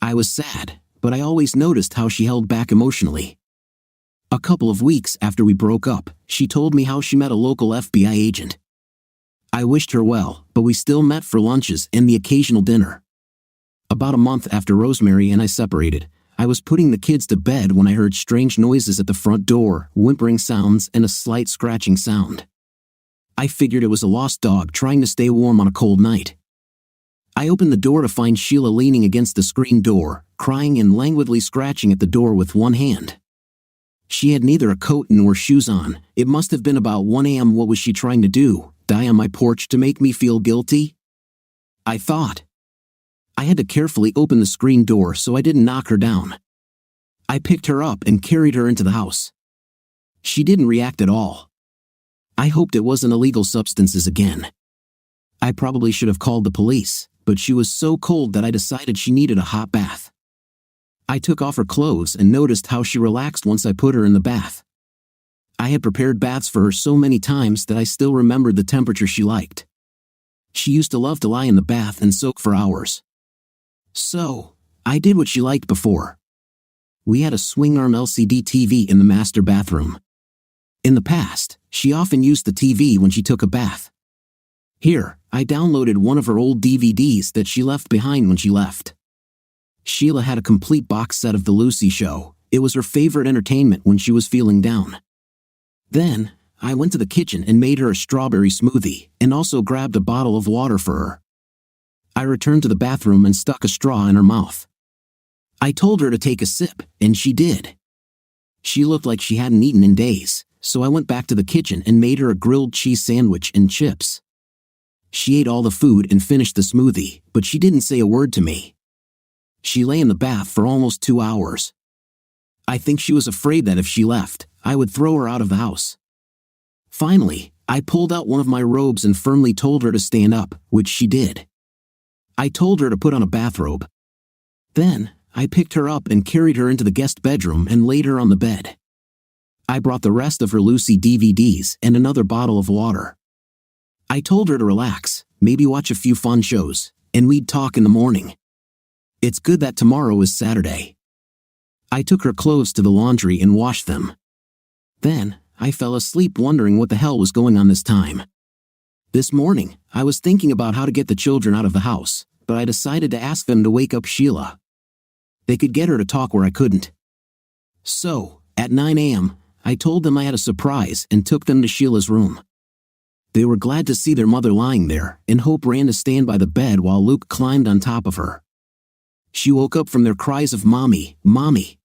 I was sad, but I always noticed how she held back emotionally. A couple of weeks after we broke up, she told me how she met a local FBI agent. I wished her well, but we still met for lunches and the occasional dinner. About a month after Rosemary and I separated, I was putting the kids to bed when I heard strange noises at the front door, whimpering sounds and a slight scratching sound. I figured it was a lost dog trying to stay warm on a cold night. I opened the door to find Sheila leaning against the screen door, crying and languidly scratching at the door with one hand. She had neither a coat nor shoes on. It must have been about 1 a.m. What was she trying to do, die on my porch to make me feel guilty? I thought. I had to carefully open the screen door so I didn't knock her down. I picked her up and carried her into the house. She didn't react at all. I hoped it wasn't illegal substances again. I probably should have called the police, but she was so cold that I decided she needed a hot bath. I took off her clothes and noticed how she relaxed once I put her in the bath. I had prepared baths for her so many times that I still remembered the temperature she liked. She used to love to lie in the bath and soak for hours. So, I did what she liked before. We had a swing-arm LCD TV in the master bathroom. In the past, she often used the TV when she took a bath. Here, I downloaded one of her old DVDs that she left behind when she left. Sheila had a complete box set of The Lucy Show. It was her favorite entertainment when she was feeling down. Then, I went to the kitchen and made her a strawberry smoothie, and also grabbed a bottle of water for her. I returned to the bathroom and stuck a straw in her mouth. I told her to take a sip, and she did. She looked like she hadn't eaten in days, so I went back to the kitchen and made her a grilled cheese sandwich and chips. She ate all the food and finished the smoothie, but she didn't say a word to me. She lay in the bath for almost 2 hours. I think she was afraid that if she left, I would throw her out of the house. Finally, I pulled out one of my robes and firmly told her to stand up, which she did. I told her to put on a bathrobe. Then, I picked her up and carried her into the guest bedroom and laid her on the bed. I brought the rest of her Lucy DVDs and another bottle of water. I told her to relax, maybe watch a few fun shows, and we'd talk in the morning. It's good that tomorrow is Saturday. I took her clothes to the laundry and washed them. Then, I fell asleep wondering what the hell was going on this time. This morning, I was thinking about how to get the children out of the house, but I decided to ask them to wake up Sheila. They could get her to talk where I couldn't. So, at 9 a.m., I told them I had a surprise and took them to Sheila's room. They were glad to see their mother lying there, and Hope ran to stand by the bed while Luke climbed on top of her. She woke up from their cries of "Mommy, Mommy."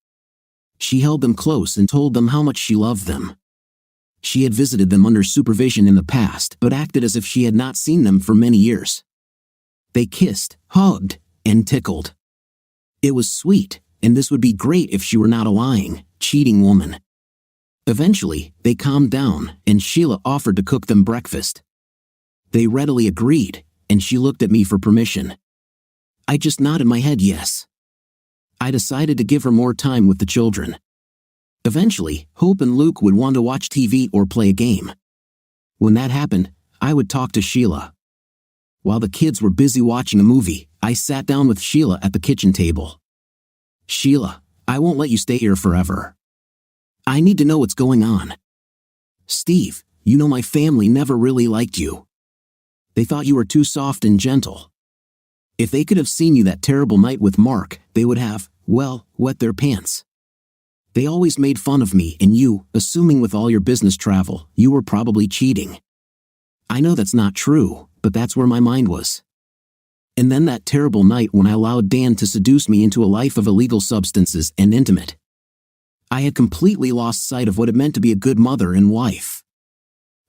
She held them close and told them how much she loved them. She had visited them under supervision in the past, but acted as if she had not seen them for many years. They kissed, hugged, and tickled. It was sweet, and this would be great if she were not a lying, cheating woman. Eventually, they calmed down, and Sheila offered to cook them breakfast. They readily agreed, and she looked at me for permission. I just nodded my head yes. I decided to give her more time with the children. Eventually, Hope and Luke would want to watch TV or play a game. When that happened, I would talk to Sheila. While the kids were busy watching a movie, I sat down with Sheila at the kitchen table. "Sheila, I won't let you stay here forever. I need to know what's going on. Steve, you know my family never really liked you. They thought you were too soft and gentle. If they could have seen you that terrible night with Mark, they would have, well, wet their pants. They always made fun of me and you, assuming with all your business travel, you were probably cheating. I know that's not true, but that's where my mind was. And then that terrible night when I allowed Dan to seduce me into a life of illegal substances and intimate. I had completely lost sight of what it meant to be a good mother and wife.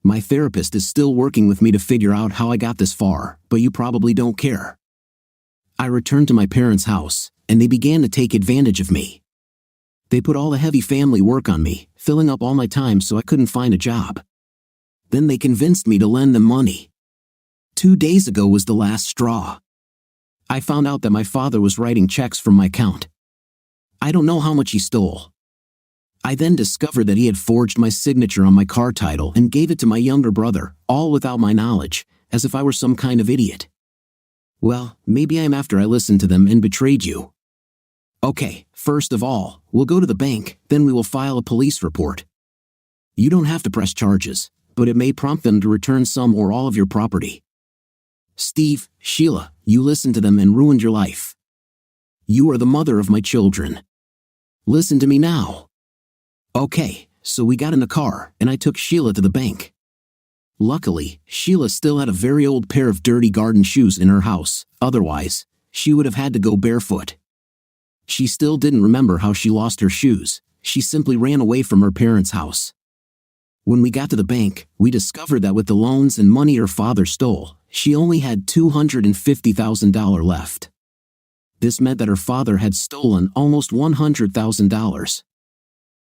My therapist is still working with me to figure out how I got this far, but you probably don't care. I returned to my parents' house, and they began to take advantage of me. They put all the heavy family work on me, filling up all my time so I couldn't find a job. Then they convinced me to lend them money. 2 days ago was the last straw. I found out that my father was writing checks from my account. I don't know how much he stole. I then discovered that he had forged my signature on my car title and gave it to my younger brother, all without my knowledge, as if I were some kind of idiot. Well, maybe I'm after I listened to them and betrayed you. Okay, first of all, we'll go to the bank, then we will file a police report. You don't have to press charges, but it may prompt them to return some or all of your property. Steve, Sheila, you listened to them and ruined your life. You are the mother of my children. Listen to me now. Okay, so we got in the car, and I took Sheila to the bank. Luckily, Sheila still had a very old pair of dirty garden shoes in her house, otherwise, she would have had to go barefoot. She still didn't remember how she lost her shoes. She simply ran away from her parents' house. When we got to the bank, we discovered that with the loans and money her father stole, she only had $250,000 left. This meant that her father had stolen almost $100,000.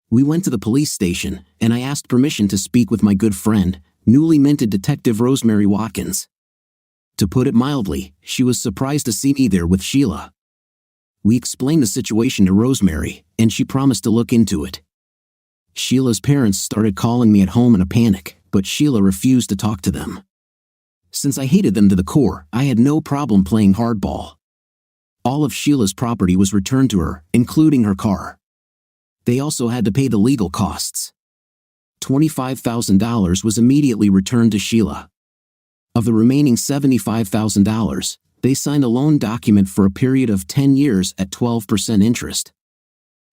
We went to the police station, and I asked permission to speak with my good friend, newly minted Detective Rosemary Watkins. To put it mildly, she was surprised to see me there with Sheila. We explained the situation to Rosemary, and she promised to look into it. Sheila's parents started calling me at home in a panic, but Sheila refused to talk to them. Since I hated them to the core, I had no problem playing hardball. All of Sheila's property was returned to her, including her car. They also had to pay the legal costs. $25,000 was immediately returned to Sheila. Of the remaining $75,000, they signed a loan document for a period of 10 years at 12% interest.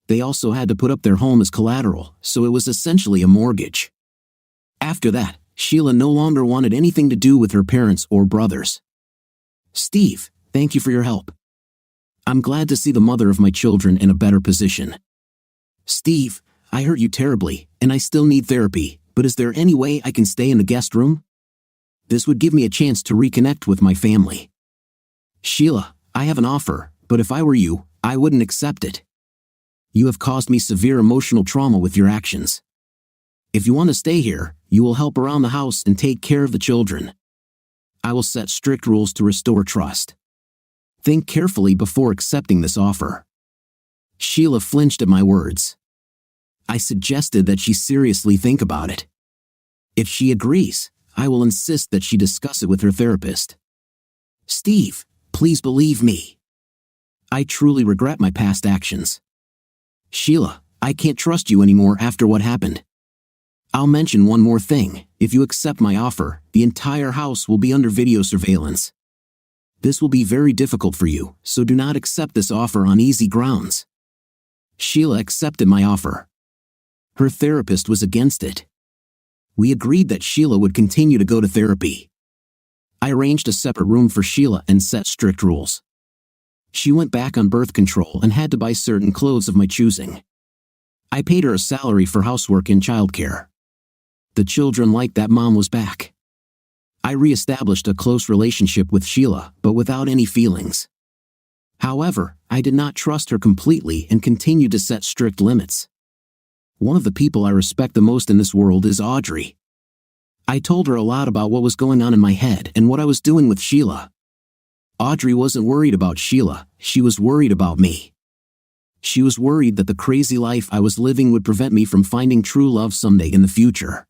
They also had to put up their home as collateral, so it was essentially a mortgage. After that, Sheila no longer wanted anything to do with her parents or brothers. Steve, thank you for your help. I'm glad to see the mother of my children in a better position. Steve, I hurt you terribly, and I still need therapy, but is there any way I can stay in the guest room? This would give me a chance to reconnect with my family. Sheila, I have an offer, but if I were you, I wouldn't accept it. You have caused me severe emotional trauma with your actions. If you want to stay here, you will help around the house and take care of the children. I will set strict rules to restore trust. Think carefully before accepting this offer. Sheila flinched at my words. I suggested that she seriously think about it. If she agrees, I will insist that she discuss it with her therapist. Steve, please believe me. I truly regret my past actions. Sheila, I can't trust you anymore after what happened. I'll mention one more thing. If you accept my offer, the entire house will be under video surveillance. This will be very difficult for you, so do not accept this offer on easy grounds. Sheila accepted my offer. Her therapist was against it. We agreed that Sheila would continue to go to therapy. I arranged a separate room for Sheila and set strict rules. She went back on birth control and had to buy certain clothes of my choosing. I paid her a salary for housework and childcare. The children liked that mom was back. I re-established a close relationship with Sheila, but without any feelings. However, I did not trust her completely and continued to set strict limits. One of the people I respect the most in this world is Audrey. I told her a lot about what was going on in my head and what I was doing with Sheila. Audrey wasn't worried about Sheila, she was worried about me. She was worried that the crazy life I was living would prevent me from finding true love someday in the future.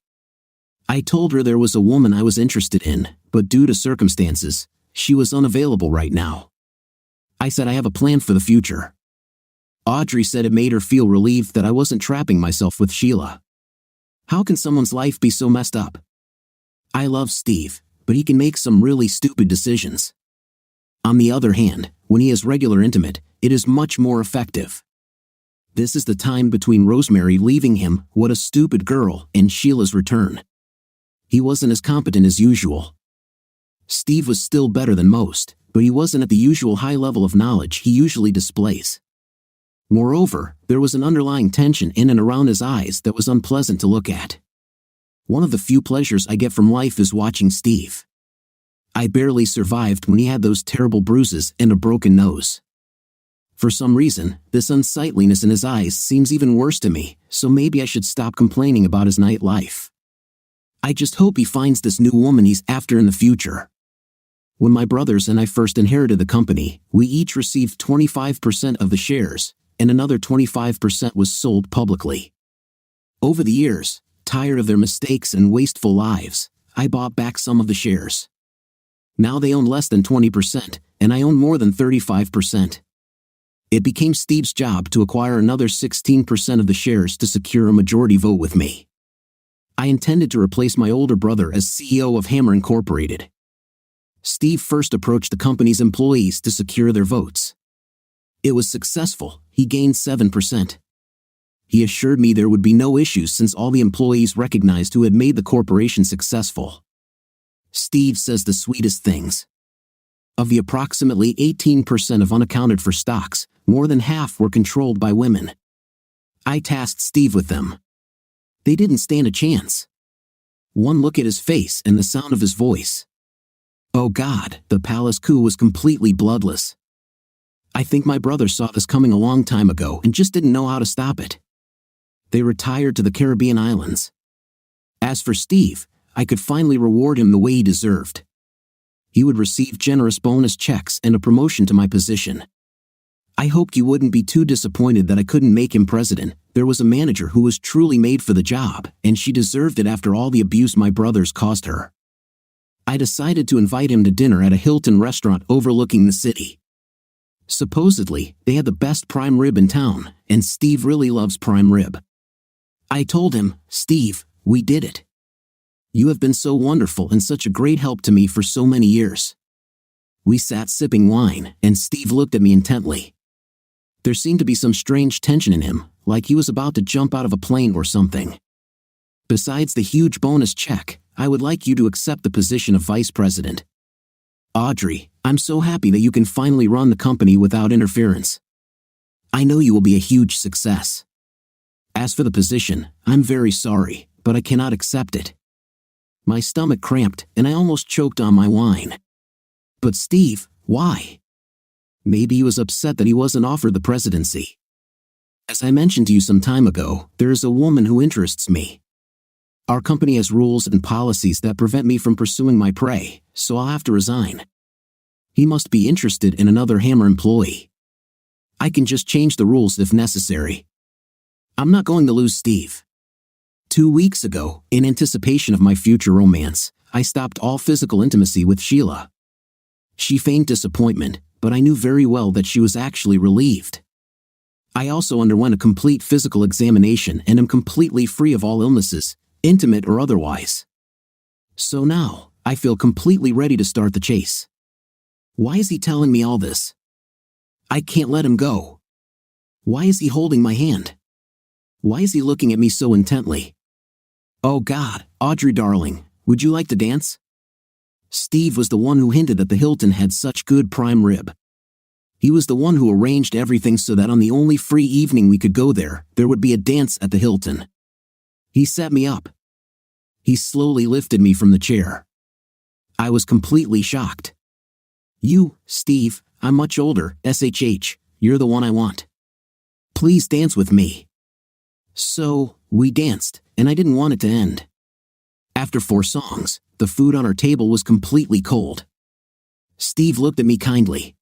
I told her there was a woman I was interested in, but due to circumstances, she was unavailable right now. I said I have a plan for the future. Audrey said it made her feel relieved that I wasn't trapping myself with Sheila. How can someone's life be so messed up? I love Steve, but he can make some really stupid decisions. On the other hand, when he is regular intimate, it is much more effective. This is the time between Rosemary leaving him, what a stupid girl, and Sheila's return. He wasn't as competent as usual. Steve was still better than most, but he wasn't at the usual high level of knowledge he usually displays. Moreover, there was an underlying tension in and around his eyes that was unpleasant to look at. One of the few pleasures I get from life is watching Steve. I barely survived when he had those terrible bruises and a broken nose. For some reason, this unsightliness in his eyes seems even worse to me, so maybe I should stop complaining about his nightlife. I just hope he finds this new woman he's after in the future. When my brothers and I first inherited the company, we each received 25% of the shares, and another 25% was sold publicly. Over the years, tired of their mistakes and wasteful lives, I bought back some of the shares. Now they own less than 20%, and I own more than 35%. It became Steve's job to acquire another 16% of the shares to secure a majority vote with me. I intended to replace my older brother as CEO of Hammer Incorporated. Steve first approached the company's employees to secure their votes. It was successful, he gained 7%. He assured me there would be no issues since all the employees recognized who had made the corporation successful. Steve says the sweetest things. Of the approximately 18% of unaccounted for stocks, more than half were controlled by women. I tasked Steve with them. They didn't stand a chance. One look at his face and the sound of his voice. Oh God, the palace coup was completely bloodless. I think my brother saw this coming a long time ago and just didn't know how to stop it. They retired to the Caribbean islands. As for Steve, I could finally reward him the way he deserved. He would receive generous bonus checks and a promotion to my position. I hoped you wouldn't be too disappointed that I couldn't make him president. There was a manager who was truly made for the job, and she deserved it after all the abuse my brothers caused her. I decided to invite him to dinner at a Hilton restaurant overlooking the city. Supposedly, they had the best prime rib in town, and Steve really loves prime rib. I told him, Steve, we did it. You have been so wonderful and such a great help to me for so many years. We sat sipping wine, and Steve looked at me intently. There seemed to be some strange tension in him, like he was about to jump out of a plane or something. Besides the huge bonus check, I would like you to accept the position of vice president. Audrey, I'm so happy that you can finally run the company without interference. I know you will be a huge success. As for the position, I'm very sorry, but I cannot accept it. My stomach cramped and I almost choked on my wine. But Steve, why? Maybe he was upset that he wasn't offered the presidency. As I mentioned to you some time ago, there is a woman who interests me. Our company has rules and policies that prevent me from pursuing my prey, so I'll have to resign. He must be interested in another Hammer employee. I can just change the rules if necessary. I'm not going to lose Steve. 2 weeks ago, in anticipation of my future romance, I stopped all physical intimacy with Sheila. She feigned disappointment, but I knew very well that she was actually relieved. I also underwent a complete physical examination and am completely free of all illnesses, intimate or otherwise. So now, I feel completely ready to start the chase. Why is he telling me all this? I can't let him go. Why is he holding my hand? Why is he looking at me so intently? Oh God, Audrey darling, would you like to dance? Steve was the one who hinted that the Hilton had such good prime rib. He was the one who arranged everything so that on the only free evening we could go there would be a dance at the Hilton. He set me up. He slowly lifted me from the chair. I was completely shocked. You, Steve, I'm much older, SHH, you're the one I want. Please dance with me. So, we danced, and I didn't want it to end. After 4 songs, the food on our table was completely cold. Steve looked at me kindly.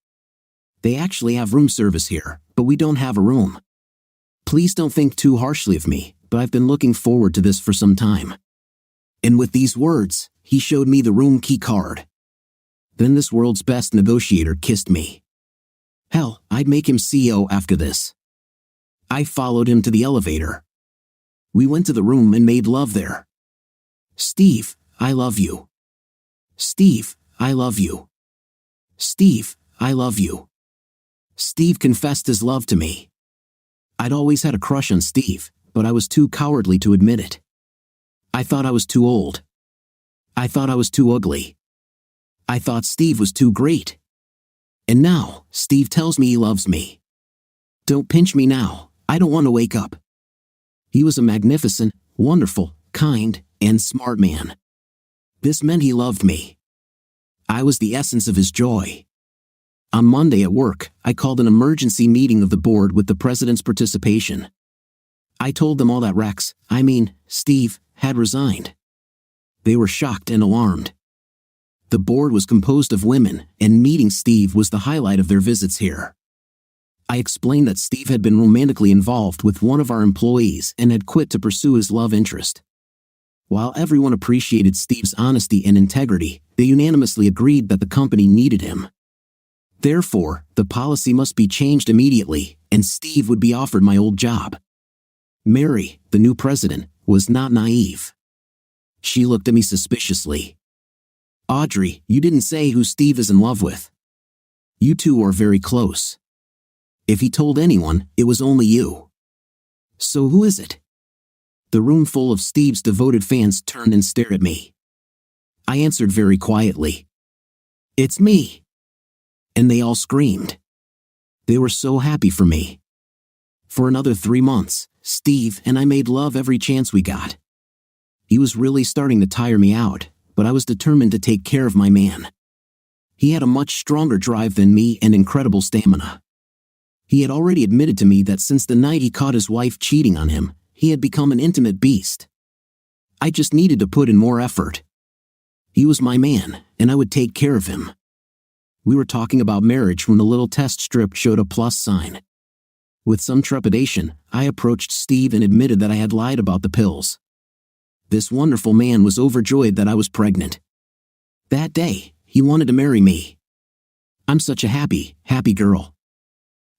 They actually have room service here, but we don't have a room. Please don't think too harshly of me, but I've been looking forward to this for some time. And with these words, he showed me the room key card. Then this world's best negotiator kissed me. Hell, I'd make him CEO after this. I followed him to the elevator. We went to the room and made love there. Steve, I love you. Steve, I love you. Steve, I love you. Steve confessed his love to me. I'd always had a crush on Steve, but I was too cowardly to admit it. I thought I was too old. I thought I was too ugly. I thought Steve was too great. And now, Steve tells me he loves me. Don't pinch me now, I don't want to wake up. He was a magnificent, wonderful, kind, and smart man. This meant he loved me. I was the essence of his joy. On Monday at work, I called an emergency meeting of the board with the president's participation. I told them all that Steve, had resigned. They were shocked and alarmed. The board was composed of women, and meeting Steve was the highlight of their visits here. I explained that Steve had been romantically involved with one of our employees and had quit to pursue his love interest. While everyone appreciated Steve's honesty and integrity, they unanimously agreed that the company needed him. Therefore, the policy must be changed immediately, and Steve would be offered my old job. Mary, the new president, was not naive. She looked at me suspiciously. Audrey, you didn't say who Steve is in love with. You two are very close. If he told anyone, it was only you. "So who is it?" The room full of Steve's devoted fans turned and stared at me. I answered very quietly, "It's me." And they all screamed. They were so happy for me. For another 3 months, Steve and I made love every chance we got. He was really starting to tire me out, but I was determined to take care of my man. He had a much stronger drive than me and incredible stamina. He had already admitted to me that since the night he caught his wife cheating on him, he had become an intimate beast. I just needed to put in more effort. He was my man, and I would take care of him. We were talking about marriage when the little test strip showed a plus sign. With some trepidation, I approached Steve and admitted that I had lied about the pills. This wonderful man was overjoyed that I was pregnant. That day, he wanted to marry me. I'm such a happy, happy girl.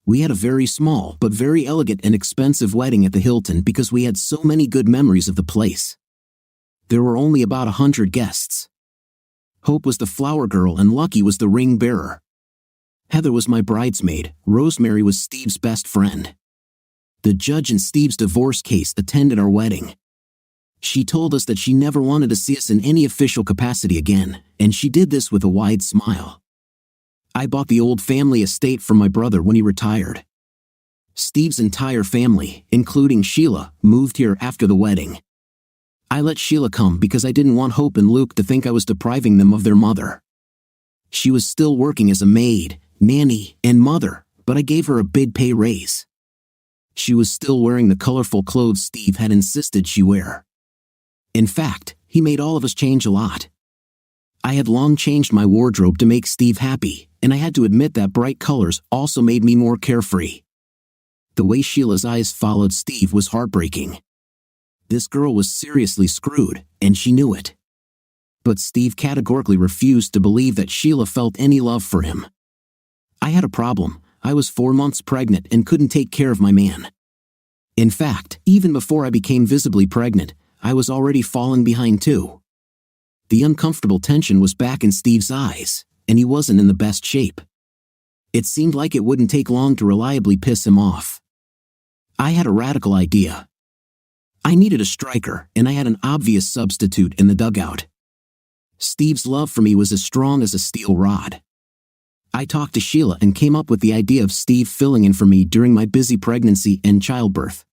We had a very small but very elegant and expensive wedding at the Hilton because we had so many good memories of the place. There were only about 100 guests. Hope was the flower girl and Lucky was the ring bearer. Heather was my bridesmaid, Rosemary was Steve's best friend. The judge in Steve's divorce case attended our wedding. She told us that she never wanted to see us in any official capacity again, and she did this with a wide smile. I bought the old family estate from my brother when he retired. Steve's entire family, including Sheila, moved here after the wedding. I let Sheila come because I didn't want Hope and Luke to think I was depriving them of their mother. She was still working as a maid, nanny, and mother, but I gave her a big pay raise. She was still wearing the colorful clothes Steve had insisted she wear. In fact, he made all of us change a lot. I had long changed my wardrobe to make Steve happy, and I had to admit that bright colors also made me more carefree. The way Sheila's eyes followed Steve was heartbreaking. This girl was seriously screwed, and she knew it. But Steve categorically refused to believe that Sheila felt any love for him. I had a problem. I was 4 months pregnant and couldn't take care of my man. In fact, even before I became visibly pregnant, I was already falling behind too. The uncomfortable tension was back in Steve's eyes, and he wasn't in the best shape. It seemed like it wouldn't take long to reliably piss him off. I had a radical idea. I needed a striker, and I had an obvious substitute in the dugout. Steve's love for me was as strong as a steel rod. I talked to Sheila and came up with the idea of Steve filling in for me during my busy pregnancy and childbirth.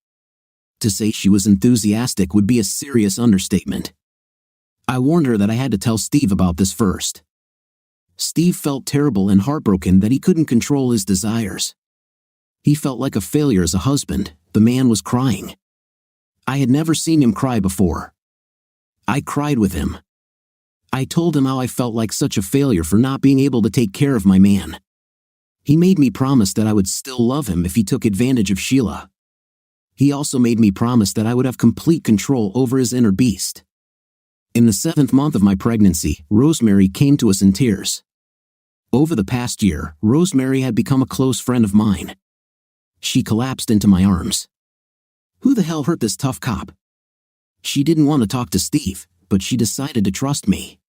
To say she was enthusiastic would be a serious understatement. I warned her that I had to tell Steve about this first. Steve felt terrible and heartbroken that he couldn't control his desires. He felt like a failure as a husband. The man was crying. I had never seen him cry before. I cried with him. I told him how I felt like such a failure for not being able to take care of my man. He made me promise that I would still love him if he took advantage of Sheila. He also made me promise that I would have complete control over his inner beast. In the 7th month of my pregnancy, Rosemary came to us in tears. Over the past year, Rosemary had become a close friend of mine. She collapsed into my arms. Who the hell hurt this tough cop? She didn't want to talk to Steve, but she decided to trust me.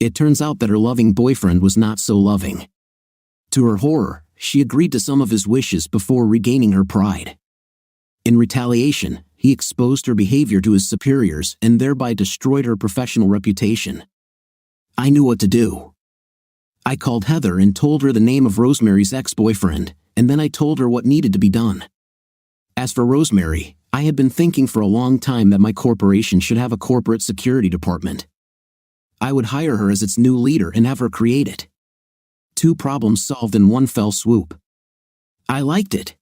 It turns out that her loving boyfriend was not so loving. To her horror, she agreed to some of his wishes before regaining her pride. In retaliation, he exposed her behavior to his superiors and thereby destroyed her professional reputation. I knew what to do. I called Heather and told her the name of Rosemary's ex-boyfriend, and then I told her what needed to be done. As for Rosemary, I had been thinking for a long time that my corporation should have a corporate security department. I would hire her as its new leader and have her create it. 2 problems solved in one fell swoop. I liked it.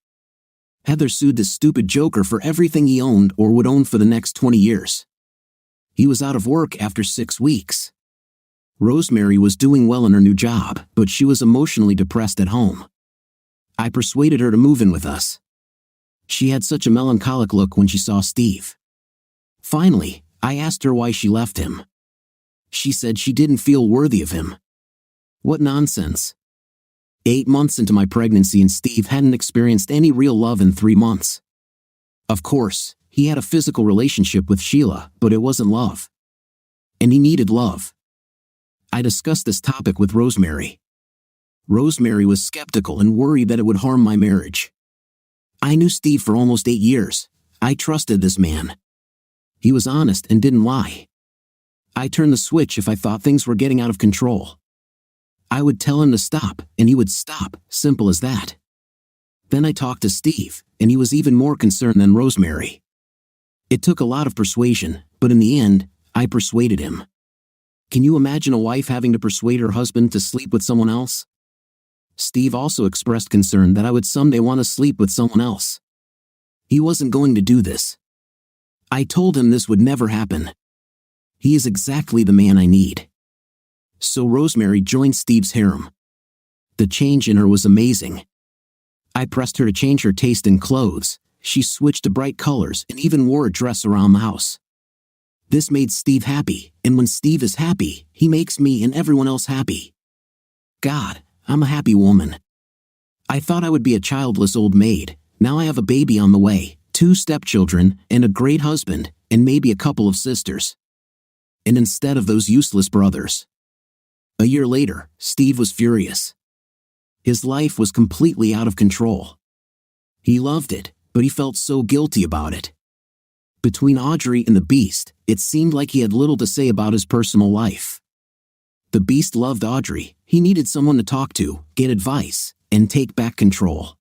Heather sued this stupid joker for everything he owned or would own for the next 20 years. He was out of work after 6 weeks. Rosemary was doing well in her new job, but she was emotionally depressed at home. I persuaded her to move in with us. She had such a melancholic look when she saw Steve. Finally, I asked her why she left him. She said she didn't feel worthy of him. What nonsense. 8 months into my pregnancy and Steve hadn't experienced any real love in 3 months. Of course, he had a physical relationship with Sheila, but it wasn't love. And he needed love. I discussed this topic with Rosemary. Rosemary was skeptical and worried that it would harm my marriage. I knew Steve for almost 8 years. I trusted this man. He was honest and didn't lie. I turned the switch if I thought things were getting out of control. I would tell him to stop, and he would stop, simple as that. Then I talked to Steve, and he was even more concerned than Rosemary. It took a lot of persuasion, but in the end, I persuaded him. Can you imagine a wife having to persuade her husband to sleep with someone else? Steve also expressed concern that I would someday want to sleep with someone else. He wasn't going to do this. I told him this would never happen. He is exactly the man I need. So Rosemary joined Steve's harem. The change in her was amazing. I pressed her to change her taste in clothes. She switched to bright colors and even wore a dress around the house. This made Steve happy, and when Steve is happy, he makes me and everyone else happy. God, I'm a happy woman. I thought I would be a childless old maid. Now I have a baby on the way, 2 stepchildren, and a great husband, and maybe a couple of sisters. And instead of those useless brothers. A year later, Steve was furious. His life was completely out of control. He loved it, but he felt so guilty about it. Between Audrey and the Beast, it seemed like he had little to say about his personal life. The Beast loved Audrey. He needed someone to talk to, get advice, and take back control.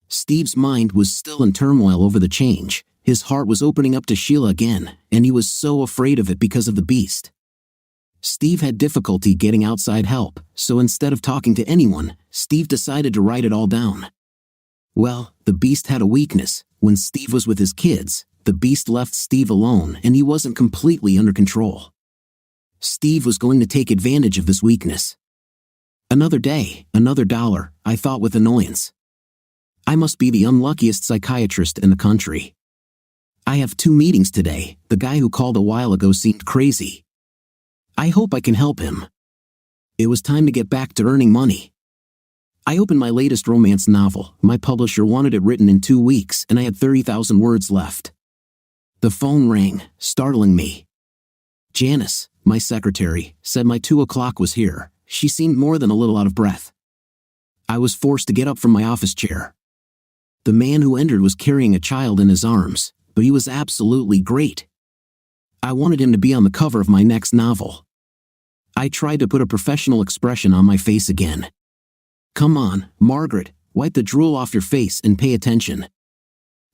Steve's mind was still in turmoil over the change. His heart was opening up to Sheila again, and he was so afraid of it because of the Beast. Steve had difficulty getting outside help, so instead of talking to anyone, Steve decided to write it all down. Well, the Beast had a weakness. When Steve was with his kids, the Beast left Steve alone and he wasn't completely under control. Steve was going to take advantage of this weakness. Another day, another dollar, I thought with annoyance. I must be the unluckiest psychiatrist in the country. I have 2 meetings today. The guy who called a while ago seemed crazy. I hope I can help him. It was time to get back to earning money. I opened my latest romance novel. My publisher wanted it written in 2 weeks and I had 30,000 words left. The phone rang, startling me. Janice, my secretary, said my 2 o'clock was here. She seemed more than a little out of breath. I was forced to get up from my office chair. The man who entered was carrying a child in his arms, but he was absolutely great. I wanted him to be on the cover of my next novel. I tried to put a professional expression on my face again. Come on, Margaret, wipe the drool off your face and pay attention.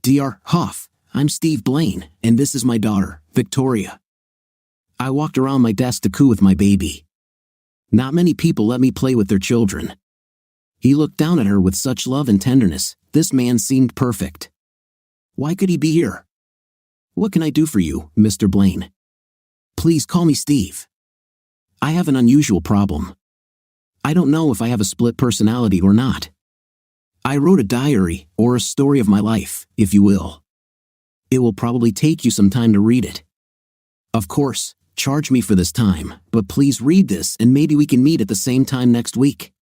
Dr. Huff, I'm Steve Blaine, and this is my daughter, Victoria. I walked around my desk to coo with my baby. Not many people let me play with their children. He looked down at her with such love and tenderness. This man seemed perfect. Why could he be here? What can I do for you, Mr. Blaine? Please call me Steve. I have an unusual problem. I don't know if I have a split personality or not. I wrote a diary, or a story of my life, if you will. It will probably take you some time to read it. Of course, charge me for this time, but please read this and maybe we can meet at the same time next week.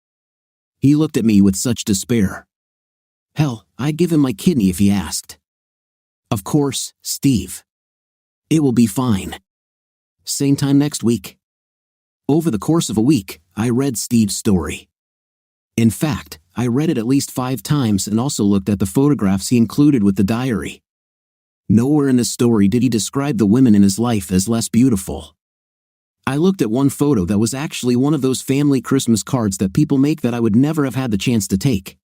He looked at me with such despair. Hell, I'd give him my kidney if he asked. Of course, Steve. It will be fine. Same time next week. Over the course of a week, I read Steve's story. In fact, I read it at least 5 times and also looked at the photographs he included with the diary. Nowhere in this story did he describe the women in his life as less beautiful. I looked at one photo that was actually one of those family Christmas cards that people make that I would never have had the chance to take.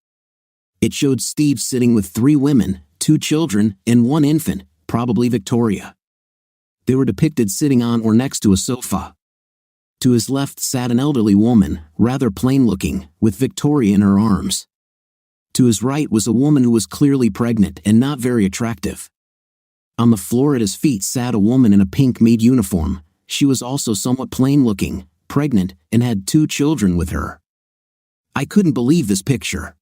It showed Steve sitting with 3 women, 2 children, and 1 infant, probably Victoria. They were depicted sitting on or next to a sofa. To his left sat an elderly woman, rather plain-looking, with Victoria in her arms. To his right was a woman who was clearly pregnant and not very attractive. On the floor at his feet sat a woman in a pink maid uniform. She was also somewhat plain-looking, pregnant, and had 2 children with her. I couldn't believe this picture.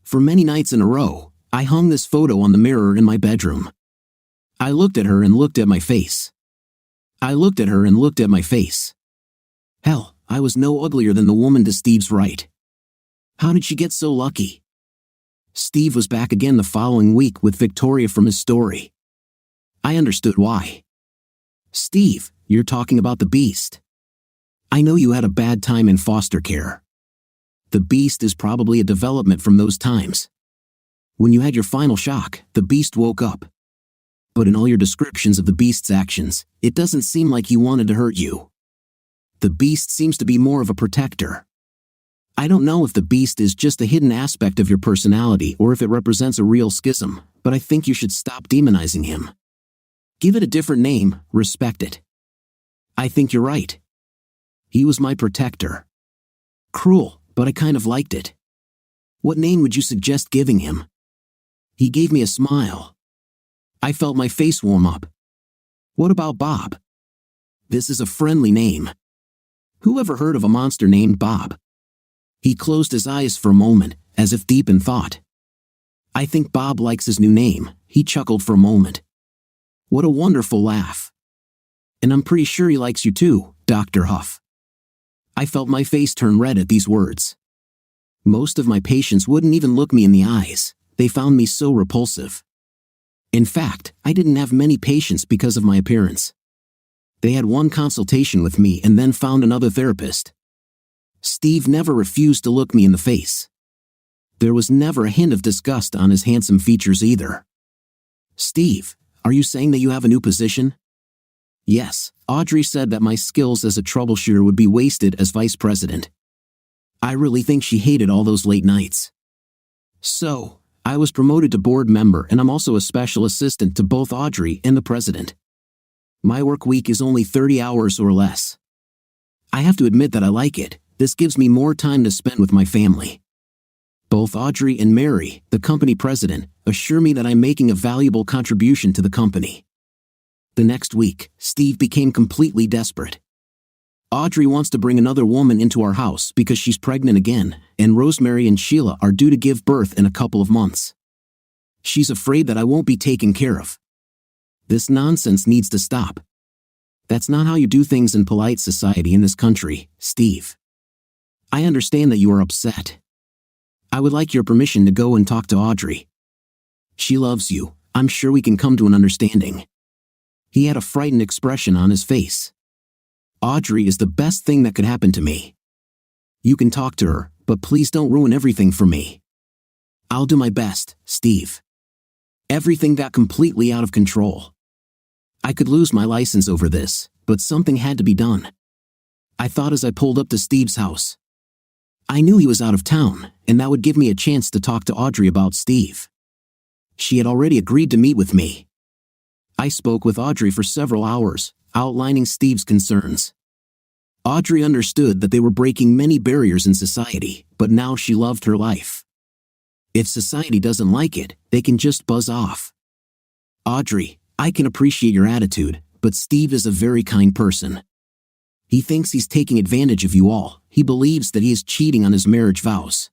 For many nights in a row, I hung this photo on the mirror in my bedroom. I looked at her and looked at my face. I looked at her and looked at my face. Hell, I was no uglier than the woman to Steve's right. How did she get so lucky? Steve was back again the following week with Victoria from his story. I understood why. Steve, you're talking about the Beast. I know you had a bad time in foster care. The Beast is probably a development from those times. When you had your final shock, the Beast woke up. but in all your descriptions of the beast's actions, it doesn't seem like he wanted to hurt you. The beast seems to be more of a protector. I don't know if the beast is just a hidden aspect of your personality or if it represents a real schism, but I think you should stop demonizing him. Give it a different name, respect it. I think you're right. He was my protector. Cruel, but I kind of liked it. What name would you suggest giving him? He gave me a smile. I felt my face warm up. What about Bob? This is a friendly name. Who ever heard of a monster named Bob? He closed his eyes for a moment, as if deep in thought. I think Bob likes his new name, he chuckled for a moment. What a wonderful laugh. And I'm pretty sure he likes you too, Dr. Huff. I felt my face turn red at these words. Most of my patients wouldn't even look me in the eyes, they found me so repulsive. In fact, I didn't have many patients because of my appearance. They had one consultation with me and then found another therapist. Steve never refused to look me in the face. There was never a hint of disgust on his handsome features either. Steve, are you saying that you have a new position? Yes, Audrey said that my skills as a troubleshooter would be wasted as vice president. I really think she hated all those late nights. So, I was promoted to board member and I'm also a special assistant to both Audrey and the president. My work week is only 30 hours or less. I have to admit that I like it. This gives me more time to spend with my family. Both Audrey and Mary, the company president, assure me that I'm making a valuable contribution to the company. The next week, Steve became completely desperate. Audrey wants to bring another woman into our house because she's pregnant again, and Rosemary and Sheila are due to give birth in a couple of months. She's afraid that I won't be taken care of. This nonsense needs to stop. That's not how you do things in polite society in this country, Steve. I understand that you are upset. I would like your permission to go and talk to Audrey. She loves you. I'm sure we can come to an understanding. He had a frightened expression on his face. Audrey is the best thing that could happen to me. You can talk to her, but please don't ruin everything for me. I'll do my best, Steve. Everything got completely out of control. I could lose my license over this, but something had to be done. I thought as I pulled up to Steve's house. I knew he was out of town, and that would give me a chance to talk to Audrey about Steve. She had already agreed to meet with me. I spoke with Audrey for several hours, outlining Steve's concerns. Audrey understood that they were breaking many barriers in society, but now she loved her life. If society doesn't like it, they can just buzz off. Audrey, I can appreciate your attitude, but Steve is a very kind person. He thinks he's taking advantage of you all. He believes that he is cheating on his marriage vows.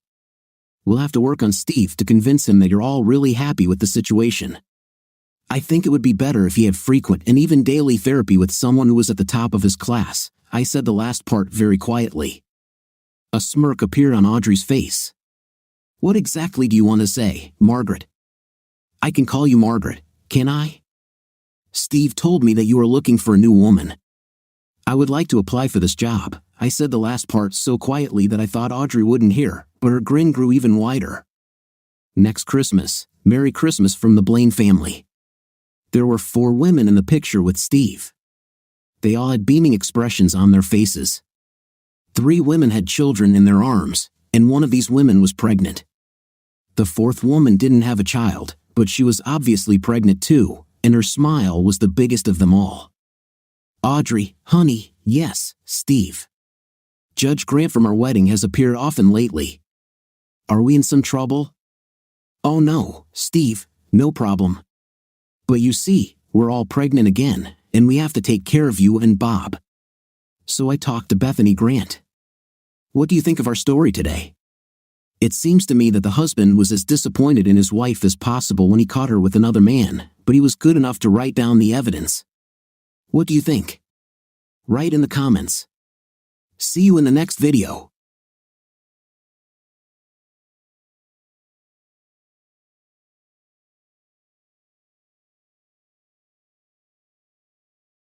We'll have to work on Steve to convince him that you're all really happy with the situation. I think it would be better if he had frequent and even daily therapy with someone who was at the top of his class. I said the last part very quietly. A smirk appeared on Audrey's face. What exactly do you want to say, Margaret? I can call you Margaret, can I? Steve told me that you are looking for a new woman. I would like to apply for this job. I said the last part so quietly that I thought Audrey wouldn't hear, but her grin grew even wider. Next Christmas, Merry Christmas from the Blaine family. There were 4 women in the picture with Steve. They all had beaming expressions on their faces. 3 women had children in their arms, and one of these women was pregnant. The 4th woman didn't have a child, but she was obviously pregnant too, and her smile was the biggest of them all. Audrey, honey, yes, Steve. Judge Grant from our wedding has appeared often lately. Are we in some trouble? Oh no, Steve, no problem. But you see, we're all pregnant again, and we have to take care of you and Bob. So I talked to Bethany Grant. What do you think of our story today? It seems to me that the husband was as disappointed in his wife as possible when he caught her with another man, but he was good enough to write down the evidence. What do you think? Write in the comments. See you in the next video.